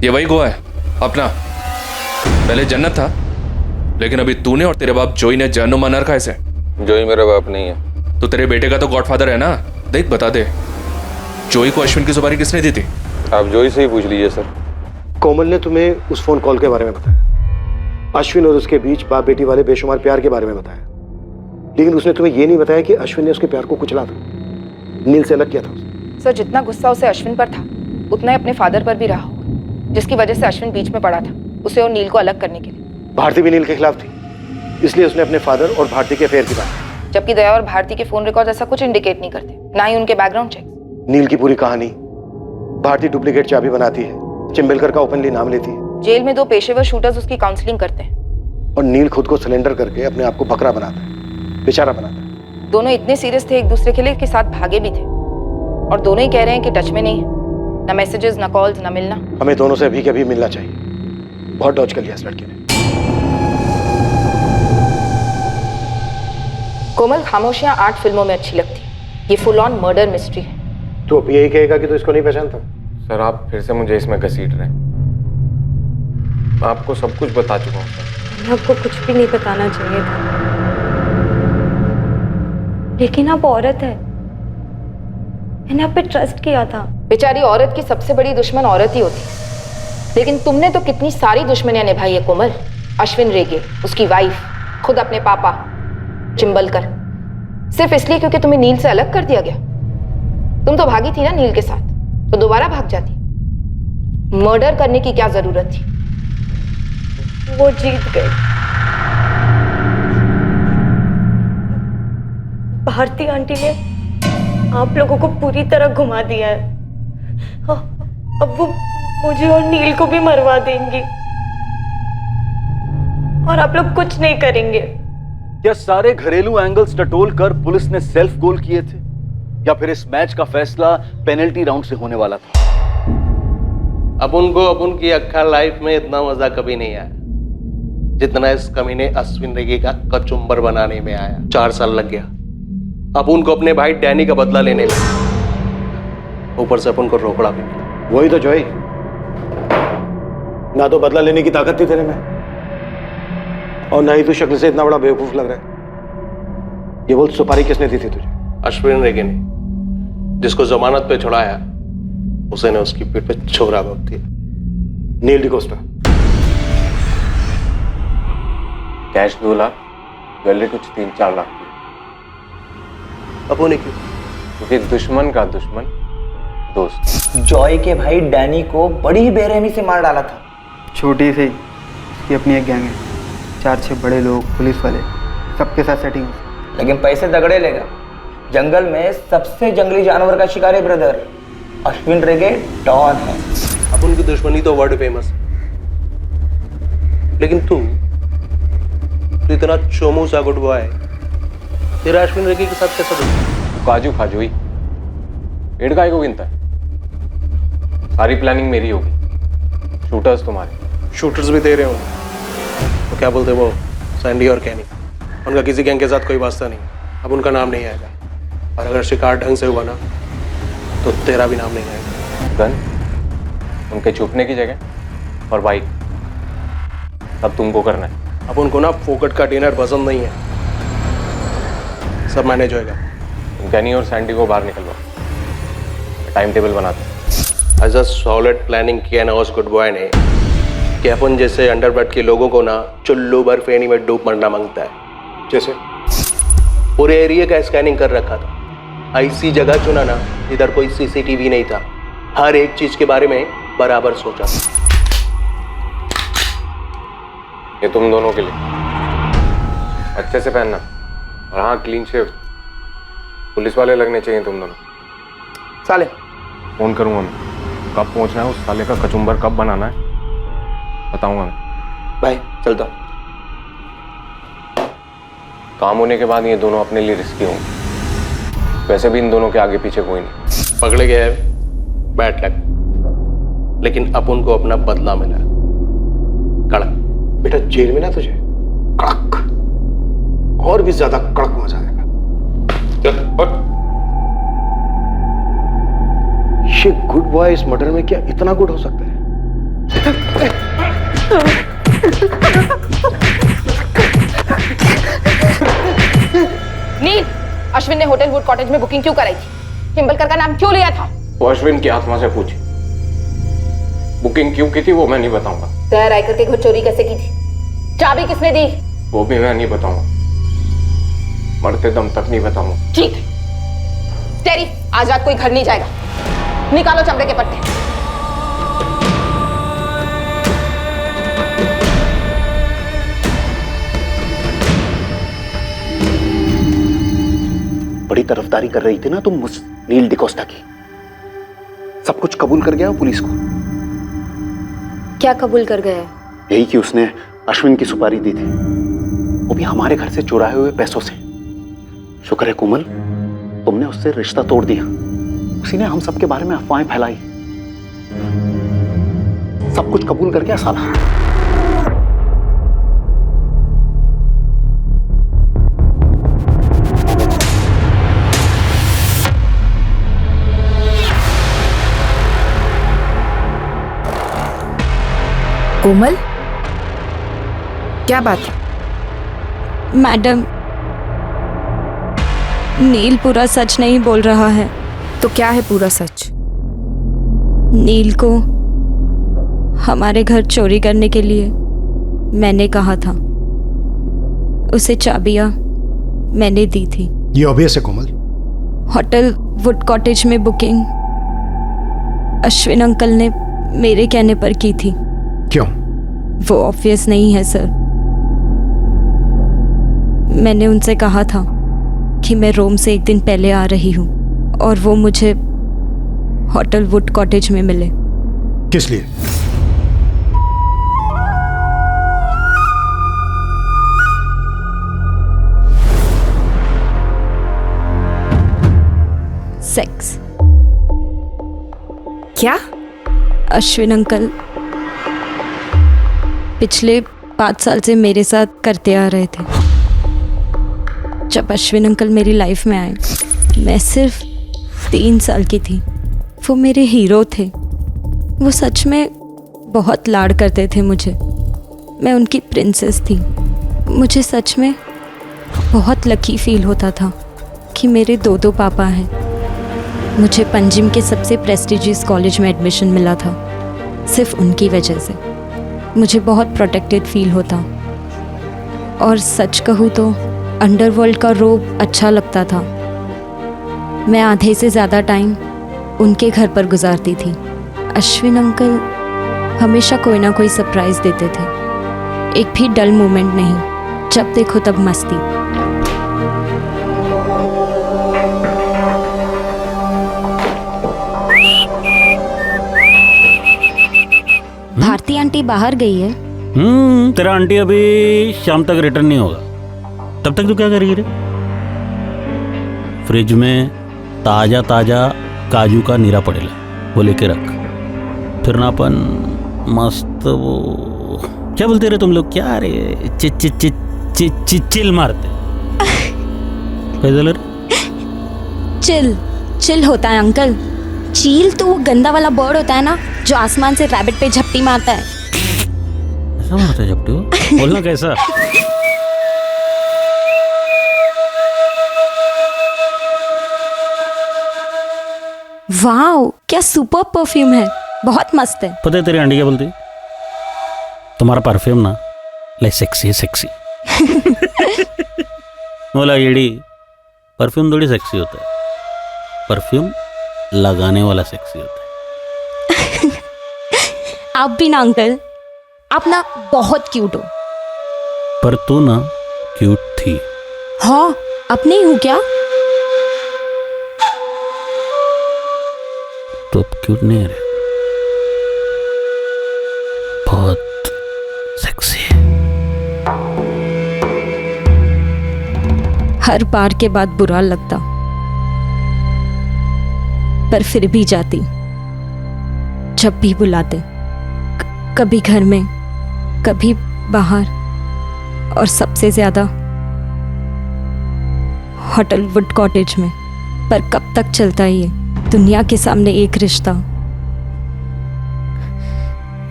ये वही गोवा है अपना। पहले जन्नत था, लेकिन अभी तूने और तेरे बाप जोई ने जहन्नुम बना रखा है इसे। जोई मेरा बाप नहीं है। तो तेरे बेटे का तो गॉडफादर है ना। देख बता दे, जोई को अश्विन की सुपारी किसने दी थी? आप जोई से ही पूछ लीजिए सर। कोमल ने तुम्हें उस फोन कॉल के बारे में बताया, अश्विन और उसके बीच बाप बेटी वाले बेशुमार प्यार के बारे में बताया, लेकिन उसने तुम्हें यह नहीं बताया कि अश्विन ने उसके प्यार को कुचला था, नील से अलग किया था उसे। सर जितना गुस्सा उसे अश्विन पर था, उतना ही अपने फादर पर भी रहा होगा, जिसकी वजह से अश्विन बीच में पड़ा था उसे और नील को अलग करने के लिए। भारती भी नील के खिलाफ थी, इसलिए उसने अपने फादर और भारती के अफेयर की बात की। जबकि दया और भारती के फोन रिकॉर्ड ऐसा कुछ इंडिकेट नहीं करते, ना ही उनके बैकग्राउंड चेक। नील की पूरी कहानी, भारती डुप्लीकेट चाबी बनाती है, चिंबलकर का ओपनली नाम लेती है। जेल में 2 पेशेवर शूटर्स उसकी काउंसलिंग करते हैं और नील खुद को सिलेंडर करके अपने आप को बकरा बनाता है, बेचारा बनाता है। दोनों इतने सीरियस थे एक दूसरे के लिए कि साथ भागे भी थे, और दोनों ही कह रहे हैं कि टच में नहीं है, ना मैसेजेस, ना कॉल्स, ना मिलना। हमें दोनों से अभी के अभी मिलना चाहिए। बहुत डॉज कर लिया इस लड़के ने। कोमल, खामोशियां 8 फिल्मों में अच्छी लगती, ये फुल ऑन मर्डर मिस्ट्री है। तू अब यही कहेगा कि तू इसको नहीं पहचानता? सर आप फिर से मुझे इसमें घसीट रहे हैं। मैं आपको सब कुछ बता चुका हूँ सर। आपको कुछ भी नहीं बताना चाहिए था, लेकिन आप औरत है, मैंने आप पे ट्रस्ट किया था। बेचारी औरत की सबसे बड़ी दुश्मन औरत ही होती है, लेकिन तुमने तो कितनी सारी दुश्मनियां निभाई है कोमल। अश्विन रेगे, उसकी वाइफ, खुद अपने पापा चिंबलकर, सिर्फ इसलिए क्योंकि तुम्हें नील से अलग कर दिया गया। तुम तो भागी थी ना नील के साथ, तो दोबारा भाग जाती। मर्डर करने की क्या जरूरत थी? वो जीत गई। भारती आंटी ने आप लोगों को पूरी तरह घुमा दिया है। अब वो मुझे और नील को भी मरवा देंगी और आप लोग कुछ नहीं करेंगे। क्या सारे घरेलू एंगल्स टटोल कर पुलिस ने सेल्फ गोल किए थे, या फिर इस मैच का फैसला पेनल्टी राउंड से होने वाला था? अपन को अपन की अक्खा लाइफ में इतना मजा कभी नहीं आया जितना इस कमीने अश्विन रेगे का कचुम्बर बनाने में आया। 4 साल लग गया अपन को अपने भाई डैनी का बदला लेने में, ऊपर से अपन को रोकड़ा भी मिला। वही तो जॉय, ना तो बदला लेने की ताकत थी तेरे में और ना ही तू शक्ल से इतना बड़ा बेवकूफ लग रहा है। ये बोल सुपारी किसने दी थी तुझे? अश्विन रेगे ने, जिसको जमानत पे छुड़ाया उसे ने उसकी पीठ पे छोरा घोंप दिया। नील डिकोस्टा। कैश 2 लाख, ज्वेलरी कुछ 3-4 लाख की। अपू ने क्यों? क्योंकि दुश्मन का दुश्मन दोस्त। जॉय के भाई डैनी को बड़ी ही बेरहमी से मार डाला था। छोटी सी उसकी अपनी एक गैंग है, 4-6 बड़े लोग, पुलिस वाले, सबके साथ सेटिंग है। लेकिन पैसे तगड़े लेगा। जंगल में सबसे जंगली जानवर का शिकार है ब्रदर, अश्विन रेगे डॉन है। अपन की दुश्मनी तो वर्ल्ड फेमस, लेकिन तू इतना चोमू सा गुड बॉय, तेरा अश्विन रेगे के साथ कैसा दोस्त? काजू खाजू ही पेड़ काय को गिनता है। सारी प्लानिंग मेरी होगी, शूटर्स तुम्हारे। शूटर्स भी तेरे होंगे तो क्या बोलते वो सैंडी और कैनी, उनका किसी गैंग के साथ कोई वास्ता नहीं, अब उनका नाम नहीं आएगा। और अगर शिकार ढंग से हुआ ना तो तेरा भी नाम नहीं आएगा। गन, उनके छुपने की जगह और बाइक, सब तुमको करना है। अब उनको ना फोकट का डिनर पसंद नहीं है, सब मैनेज होएगा। गनी और सैंडी को बाहर निकलवाओ, टाइम टेबल बनाते हैं। एज अ सॉलिड प्लानिंग किया ना उस गुड बॉय ने कि अपन जैसे अंडरवर्ल्ड के लोगों को ना चुल्लू बर्फेनी में डूब मरना मांगता है। जैसे पूरे एरिया का स्कैनिंग कर रखा था, ऐसी जगह चुना ना इधर कोई सीसीटीवी नहीं था, हर एक चीज के बारे में बराबर सोचा। ये तुम दोनों के लिए, अच्छे से पहनना और हाँ क्लीन शेव। पुलिस वाले लगने चाहिए तुम दोनों। साले फोन करूंगा मैं, कब पहुंचना है, उस साले का कचुम्बर कब बनाना है बताऊंगा मैं। भाई चलता। काम होने के बाद ये दोनों अपने लिए रिस्की होंगे, वैसे भी इन दोनों के आगे पीछे कोई नहीं। पकड़े गए बैड लक, लेकिन अपन को अपना बदला मिला। कड़क बेटा, जेल में ना तुझे कड़क और भी ज्यादा कड़क मजा आएगा। ये गुड बॉय इस मर्डर में क्या इतना गुड हो सकता है? नील, अश्विन ने होटल वुड कॉटेज में बुकिंग क्यों कराई थी? चिंबलकर का नाम क्यों लिया था? वो अश्विन की आत्मा से पूछी, बुकिंग क्यों की थी वो मैं नहीं बताऊंगा। तैयार रायकर के घर चोरी कैसे की थी? चाबी किसने दी? वो भी मैं नहीं बताऊंगा, मरते दम तक नहीं बताऊंगा। ठीक है, तेरी आज रात कोई घर नहीं जाएगा, निकालो चमड़े के पट्टे। बड़ी तरफदारी कर रही थी ना तुम उस नील डिकोस्टा की, सब कुछ कबूल कर गया पुलिस को। क्या कबूल कर गया? यही कि उसने अश्विन की सुपारी दी थी, वो भी हमारे घर से चुराए हुए पैसों से। शुक्र है कोमल, तुमने उससे रिश्ता तोड़ दिया, उसी ने हम सबके बारे में अफवाहें फैलाई। सब कुछ कबूल कर गया साला। कोमल, क्या बात है? मैडम, नील पूरा सच नहीं बोल रहा है। तो क्या है पूरा सच? नील को हमारे घर चोरी करने के लिए मैंने कहा था, उसे चाबियां मैंने दी थी। ये ऑब्वियस है कोमल। होटल वुड कॉटेज में बुकिंग अश्विन अंकल ने मेरे कहने पर की थी। क्यों? वो ऑब्वियस नहीं है सर। मैंने उनसे कहा था कि मैं रोम से एक दिन पहले आ रही हूँ और वो मुझे होटल वुड कॉटेज में मिले। किस लिए? सेक्स। क्या? अश्विन अंकल पिछले 5 साल से मेरे साथ करते आ रहे थे। जब अश्विन अंकल मेरी लाइफ में आए, मैं सिर्फ 3 साल की थी। वो मेरे हीरो थे। वो सच में बहुत लाड करते थे मुझे। मैं उनकी प्रिंसेस थी। मुझे सच में बहुत लकी फील होता था कि मेरे 2 पापा हैं। मुझे पंजिम के सबसे प्रेस्टिजियस कॉलेज में एडमिशन मिला था सिर्फ उनकी वजह से। मुझे बहुत प्रोटेक्टेड फील होता। और सच कहूँ तो अंडरवर्ल्ड का रोब अच्छा लगता था। मैं आधे से ज़्यादा टाइम उनके घर पर गुजारती थी। अश्विन अंकल हमेशा कोई ना कोई सरप्राइज़ देते थे। एक भी डल मोमेंट नहीं, जब देखो तब मस्ती। भारती आंटी बाहर गई है। तेरा आंटी अभी शाम तक रिटर्न नहीं होगा। तब तक तू क्या करेगी रे? फ्रिज में ताजा ताजा काजू का नीरा पड़ेला, वो लेके रख। फिर ना अपन मस्त वो क्या बोलते रे तुम लोग, क्या रे चिल मारते कैसे? चिल चिल होता है अंकल। चील तो वो गंदा वाला बर्ड होता है ना, जो आसमान से रैबिट पे झपटी मारता है। ऐसा मारता है झपटी? बोलना कैसा? वाओ, क्या सुपर परफ्यूम है, बहुत मस्त है। पता है तेरी आंटी क्या बोलती है? तुम्हारा परफ्यूम ना लाइक सेक्सी है, सेक्सी। बोला येड़ी, परफ्यूम थोड़ी सेक्सी होता है, परफ्यूम लगाने वाला सेक्सी होता है। आप भी ना अंकल, आप ना बहुत क्यूट हो। पर तू ना क्यूट थी। हाँ, अब नहीं हूँ क्या? तो अब क्यूट नहीं है रे, बहुत सेक्सी है। हर बार के बाद बुरा लगता, पर फिर भी जाती जब भी बुलाते। कभी घर में, कभी बाहर, और सबसे ज्यादा होटल वुड कॉटेज में। पर कब तक चलता है ये दुनिया के सामने एक रिश्ता?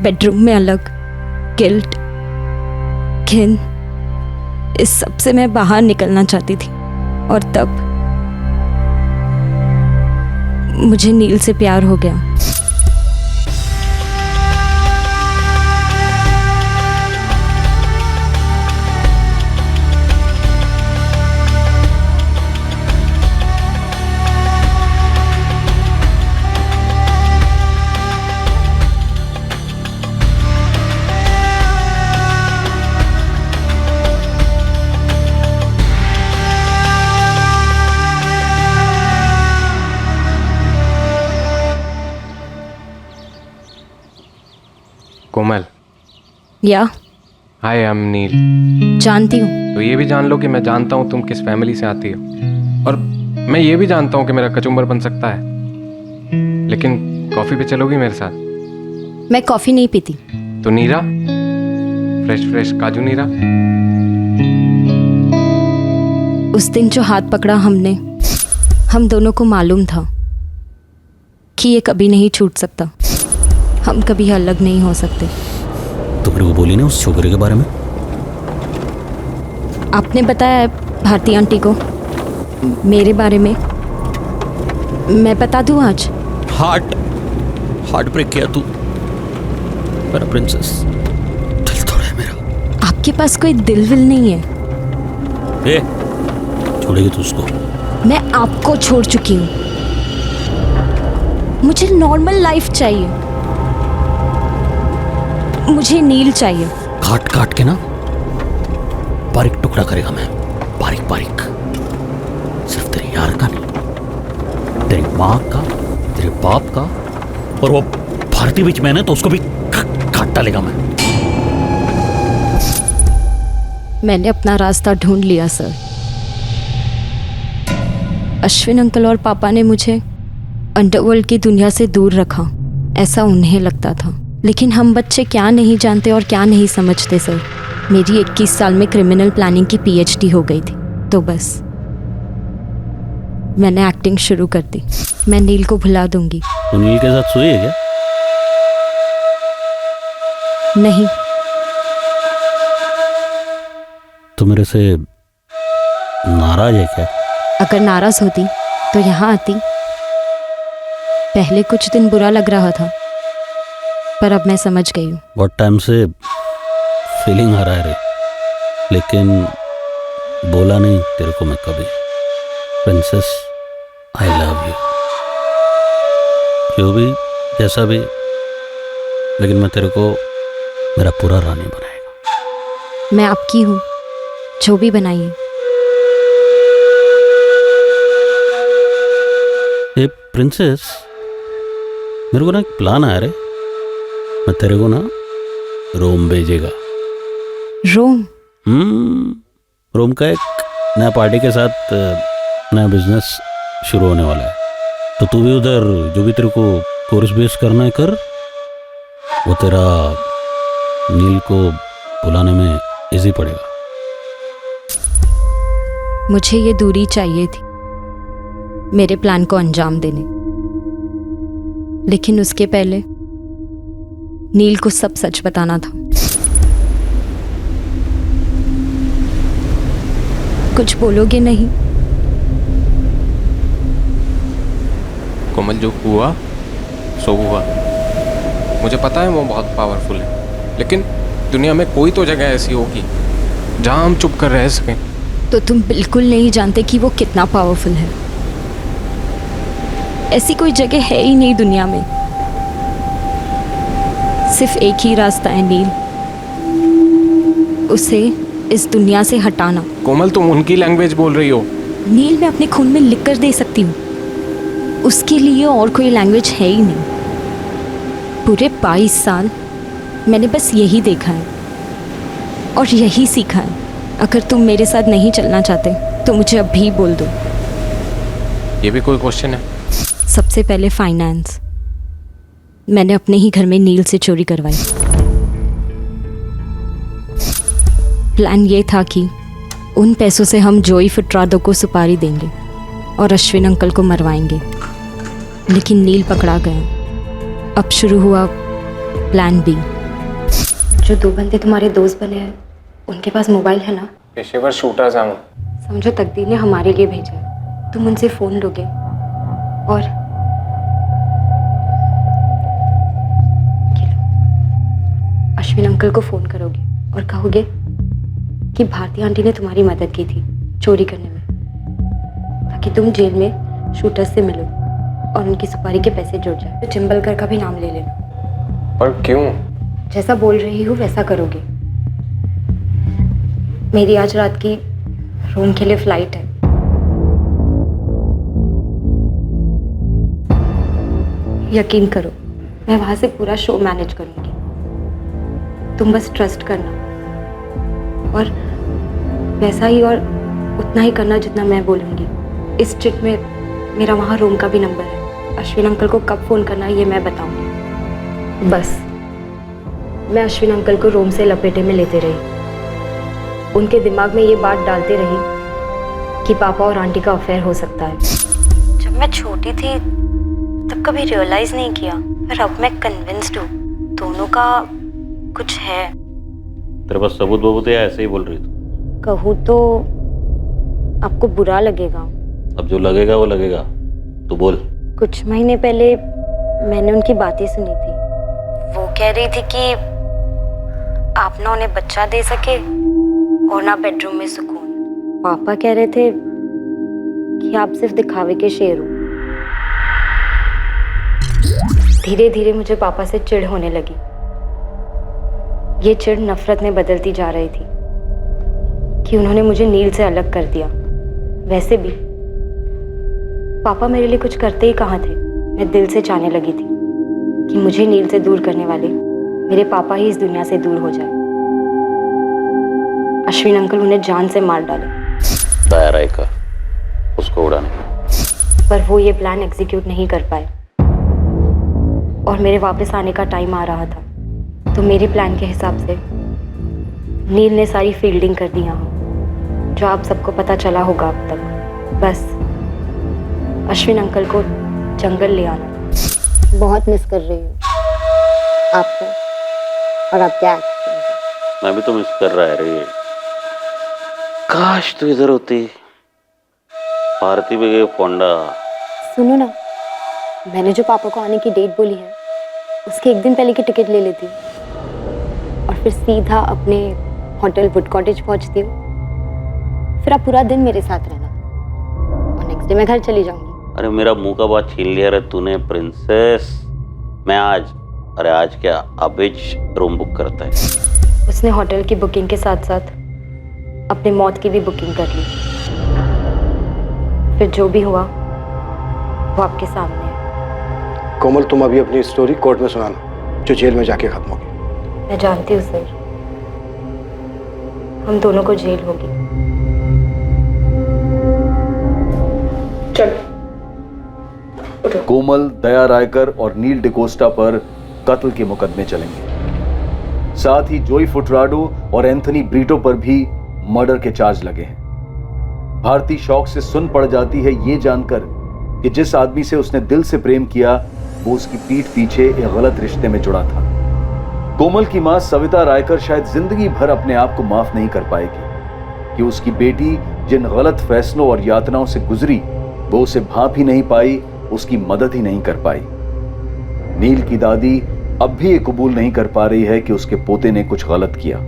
बेडरूम में अलग, गिल्ट, घिन, इस सब से मैं बाहर निकलना चाहती थी। और तब मुझे नील से प्यार हो गया। कोमल। या हाय, आई एम नील। जानती हूँ। तो ये भी जान लो कि मैं जानता हूँ तुम किस फैमिली से आती हो, और मैं ये भी जानता हूँ कि मेरा कचुम्बर बन सकता है। लेकिन कॉफी पे चलोगी मेरे साथ? मैं कॉफी नहीं पीती। तो नीरा, फ्रेश फ्रेश काजू नीरा। उस दिन जो हाथ पकड़ा हमने, हम दोनों को मालूम था कि ये कभी नहीं छूट सकता। हम कभी अलग नहीं हो सकते। तो फिर वो बोली ना उस छोकरे के बारे में? आपने बताया भारती आंटी को मेरे बारे में। मैं बता दूं आज? हार्ट ब्रेक किया तू मेरा प्रिंसेस। दिल तोड़ा है मेरा। आपके पास कोई दिल विल नहीं है? ए, छोड़ेगी तू उसको? मैं आपको छोड़ चुकी हूँ। मुझे नॉर्मल लाइफ चाहिए। मुझे नील चाहिए। काट काट के ना बारीक टुकड़ा करेगा मैं, बारीक बारीक। सिर्फ तेरे यार का नहीं, तेरी माँ का, तेरे बाप का, और वो भारती बीच में है ना, तो उसको भी काट डालेगा मैं। मैंने अपना रास्ता ढूंढ लिया सर। अश्विन अंकल और पापा ने मुझे अंडरवर्ल्ड की दुनिया से दूर रखा। ऐसा उन्हें लगता था, लेकिन हम बच्चे क्या नहीं जानते और क्या नहीं समझते सर। मेरी 21 साल में क्रिमिनल प्लानिंग की PhD हो गई थी, तो बस मैंने एक्टिंग शुरू कर दी। मैं नील को भुला दूंगी। तो नील के साथ सोई है क्या? नहीं। तो मेरे से नाराज है क्या? अगर नाराज होती तो यहाँ आती। पहले कुछ दिन बुरा लग रहा था, पर अब मैं समझ गई हूँ। बहुत टाइम से फीलिंग आ रहा है रे, लेकिन बोला नहीं तेरे को मैं कभी। Princess, I love you. जो भी जैसा भी, लेकिन मैं तेरे को मेरा पूरा रानी बनाएगा। मैं आपकी हूँ, जो भी बनाइए। ए प्रिंसेस, मेरे को ना एक प्लान आया रे। मैं तेरे को ना रोम भेजेगा। रोम? रोम का एक नया पार्टी के साथ नया बिजनेस शुरू होने वाला है। तो तू भी उधर जो भी तेरे को कोर्स बेस करना है कर। वो तेरा नील को बुलाने में इजी पड़ेगा। मुझे ये दूरी चाहिए थी मेरे प्लान को अंजाम देने, लेकिन उसके पहले नील को सब सच बताना था। कुछ बोलोगे नहीं? कोमल, जो हुआ सो हुआ। मुझे पता है वो बहुत पावरफुल है, लेकिन दुनिया में कोई तो जगह ऐसी होगी जहां हम चुप कर रह सकें। तो तुम बिल्कुल नहीं जानते कि वो कितना पावरफुल है। ऐसी कोई जगह है ही नहीं दुनिया में। सिर्फ एक ही रास्ता है नील, उसे इस दुनिया से हटाना। कोमल, तुम उनकी लैंग्वेज बोल रही हो। नील मैं अपने खून में लिख कर दे सकती हूँ, उसके लिए और कोई लैंग्वेज है ही नहीं। पूरे 22 साल मैंने बस यही देखा है और यही सीखा है। अगर तुम मेरे साथ नहीं चलना चाहते तो मुझे अभी बोल दो। ये भी कोई क्वेश्चन है? सबसे पहले फाइनेंस। मैंने अपने ही घर में नील से चोरी करवाई। प्लान ये था कि उन पैसों से हम जोई फुटरादो को सुपारी देंगे और अश्विन अंकल को मरवाएंगे, लेकिन नील पकड़ा गया। अब शुरू हुआ प्लान बी। जो 2 बंदे तुम्हारे दोस्त बने हैं, उनके पास मोबाइल है ना? पेशेवर शूटर्स हैं वो। समझो तकदीर ने हमारे लिए भेजा है। तुम उनसे फ़ोन लोगे और अश्विन अंकल को फ़ोन करोगे और कहोगे कि भारती आंटी ने तुम्हारी मदद की थी चोरी करने में, ताकि तुम जेल में शूटर्स से मिलो और उनकी सुपारी के पैसे जुड़ जाए। तो चिंबलकर का भी नाम ले लेना। पर क्यों? जैसा बोल रही हूँ वैसा करोगे। मेरी आज रात की रोम के लिए फ्लाइट है। यकीन करो, मैं वहां से पूरा शो मैनेज करूंगी। तुम बस ट्रस्ट करना और वैसा ही और उतना ही करना जितना मैं बोलूंगी। इस चिट में मेरा वहाँ रोम का भी नंबर है। अश्विन अंकल को कब फ़ोन करना है ये मैं बताऊंगी। बस मैं अश्विन अंकल को रोम से लपेटे में लेते रही, उनके दिमाग में ये बात डालते रही कि पापा और आंटी का अफेयर हो सकता है। जब मैं छोटी थी तब कभी रियलाइज नहीं किया, पर अब मैं कन्विंस्ड हूँ दोनों का कुछ है। तेरे पास सबूत बबूत या ऐसे ही बोल रही तू? कहूँ तो आपको बुरा लगेगा। अब जो लगेगा वो लगेगा, तू बोल। कुछ महीने पहले मैंने उनकी बातें सुनी थी। वो कह रही थी कि आप ना उन्हें बच्चा दे सके और ना बेडरूम में सुकून। पापा कह रहे थे कि आप सिर्फ दिखावे के शेर हो। धीरे धीरे मुझे पापा से चिढ़ होने लगी। ये चिढ़ नफरत में बदलती जा रही थी कि उन्होंने मुझे नील से अलग कर दिया। वैसे भी पापा मेरे लिए कुछ करते ही कहाँ थे। मैं दिल से चाहने लगी थी कि मुझे नील से दूर करने वाले मेरे पापा ही इस दुनिया से दूर हो जाए। अश्विन अंकल उन्हें जान से मार डाले। तैयार का उसको उड़ाने, पर वो ये प्लान एग्जीक्यूट नहीं कर पाए और मेरे वापस आने का टाइम आ रहा था, तो मेरे प्लान के हिसाब से नील ने सारी फील्डिंग कर दी यहाँ, जो आप सबको पता चला होगा अब तक। बस अश्विन अंकल को जंगल ले आना। बहुत मिस कर रही हूँ आपको और आपके एक्टिंग। मैं भी तो मिस कर रहा है रे। काश तू इधर होती। भारती भी गई फोंडा। सुनो ना, मैंने जो पापा को आने की डेट बोली है उसके एक दिन पहले की टिकट ले लेती हूँ और फिर सीधा अपने होटल वुड कॉटेज पहुँचती हूँ। फिर आप पूरा दिन मेरे साथ रहना और नेक्स्ट डे मैं घर चली जाऊंगी। अरे मेरा मुंह का बात छीन लिया रे तूने प्रिंसेस। मैं आज क्या अभी रूम बुक करता है। उसने होटल की बुकिंग के साथ साथ अपनी मौत की भी बुकिंग कर ली। फिर जो भी हुआ वो आपके सामने है। कोमल, तुम अभी अपनी स्टोरी कोर्ट में सुनाना, जो जेल में जाके खत्म होगी। मैं जानती हूँ सर, हम दोनों को जेल होगी। चलो। कोमल, दया रायकर और नील डिकोस्टा पर कत्ल के मुकदमे चलेंगे। साथ ही जोई फुटराडो और एंथनी ब्रीटो पर भी मर्डर के चार्ज लगे हैं। भारती शौक से सुन पड़ जाती है ये जानकर कि जिस आदमी से उसने दिल से प्रेम किया वो उसकी पीठ पीछे एक गलत रिश्ते में जुड़ा था। कोमल की मां सविता रायकर शायद जिंदगी भर अपने आप को माफ नहीं कर पाएगी कि उसकी बेटी जिन गलत फैसलों और यातनाओं से गुजरी वो उसे भांप ही नहीं पाई, उसकी मदद ही नहीं कर पाई। नील की दादी अब भी ये कबूल नहीं कर पा रही है कि उसके पोते ने कुछ गलत किया।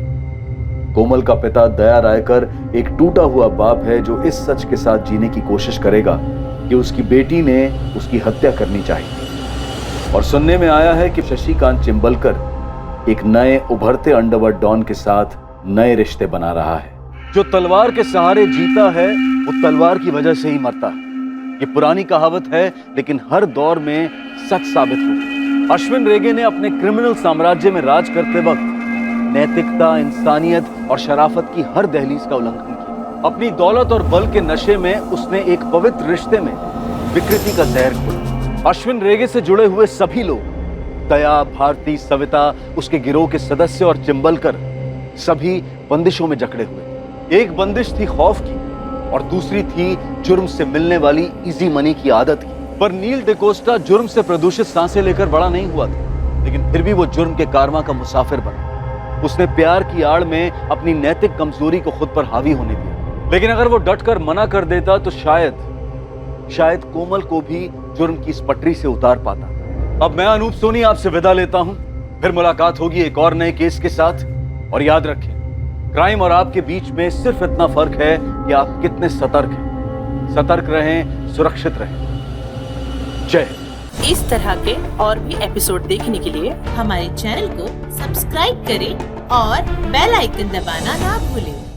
कोमल का पिता दया रायकर एक टूटा हुआ बाप है जो इस सच के साथ जीने की कोशिश करेगा कि उसकी बेटी ने उसकी हत्या करनी चाहिए। और सुनने में आया है कि शशिकांत चिंबलकर एक नए उभरते अंडरवर्ल्ड डॉन के साथ नए रिश्ते बना रहा है। जो तलवार के सहारे जीता है वो तलवार की वजह से ही मरता है। ये पुरानी कहावत है लेकिन हर दौर में सच साबित हो। अश्विन रेगे ने अपने क्रिमिनल साम्राज्य में राज करते वक्त नैतिकता, इंसानियत और शराफत की हर दहलीज का उल्लंघन किया। अपनी दौलत और बल के नशे में उसने एक पवित्र रिश्ते में विकृति का जहर घोला। अश्विन रेगे से जुड़े हुए सभी लोग, दया, भारती, सविता, उसके गिरोह के सदस्य और चिंबलकर, सभी बंदिशों में जकड़े हुए। एक बंदिश थी खौफ की और दूसरी थी जुर्म से मिलने वाली इजी मनी की आदत की। पर नील डिकोस्टा जुर्म से प्रदूषित सांसें लेकर बड़ा नहीं हुआ था, लेकिन फिर भी वो जुर्म के कारवां का मुसाफिर बना। उसने प्यार की आड़ में अपनी नैतिक कमजोरी को खुद पर हावी होने दिया। लेकिन अगर वो डटकर मना कर देता तो शायद कोमल को भी जुर्म की इस पटरी से उतार पाता। अब मैं अनूप सोनी आपसे विदा लेता हूं। फिर मुलाकात होगी एक और नए केस के साथ। और याद रखें, क्राइम और आपके बीच में सिर्फ इतना फर्क है कि आप कितने सतर्क हैं। सतर्क रहें, सुरक्षित रहें। जय। इस तरह के और भी एपिसोड देखने के लिए हमारे चैनल को सब्सक्राइब करें और बेल आइकन दबाना ना भूलें।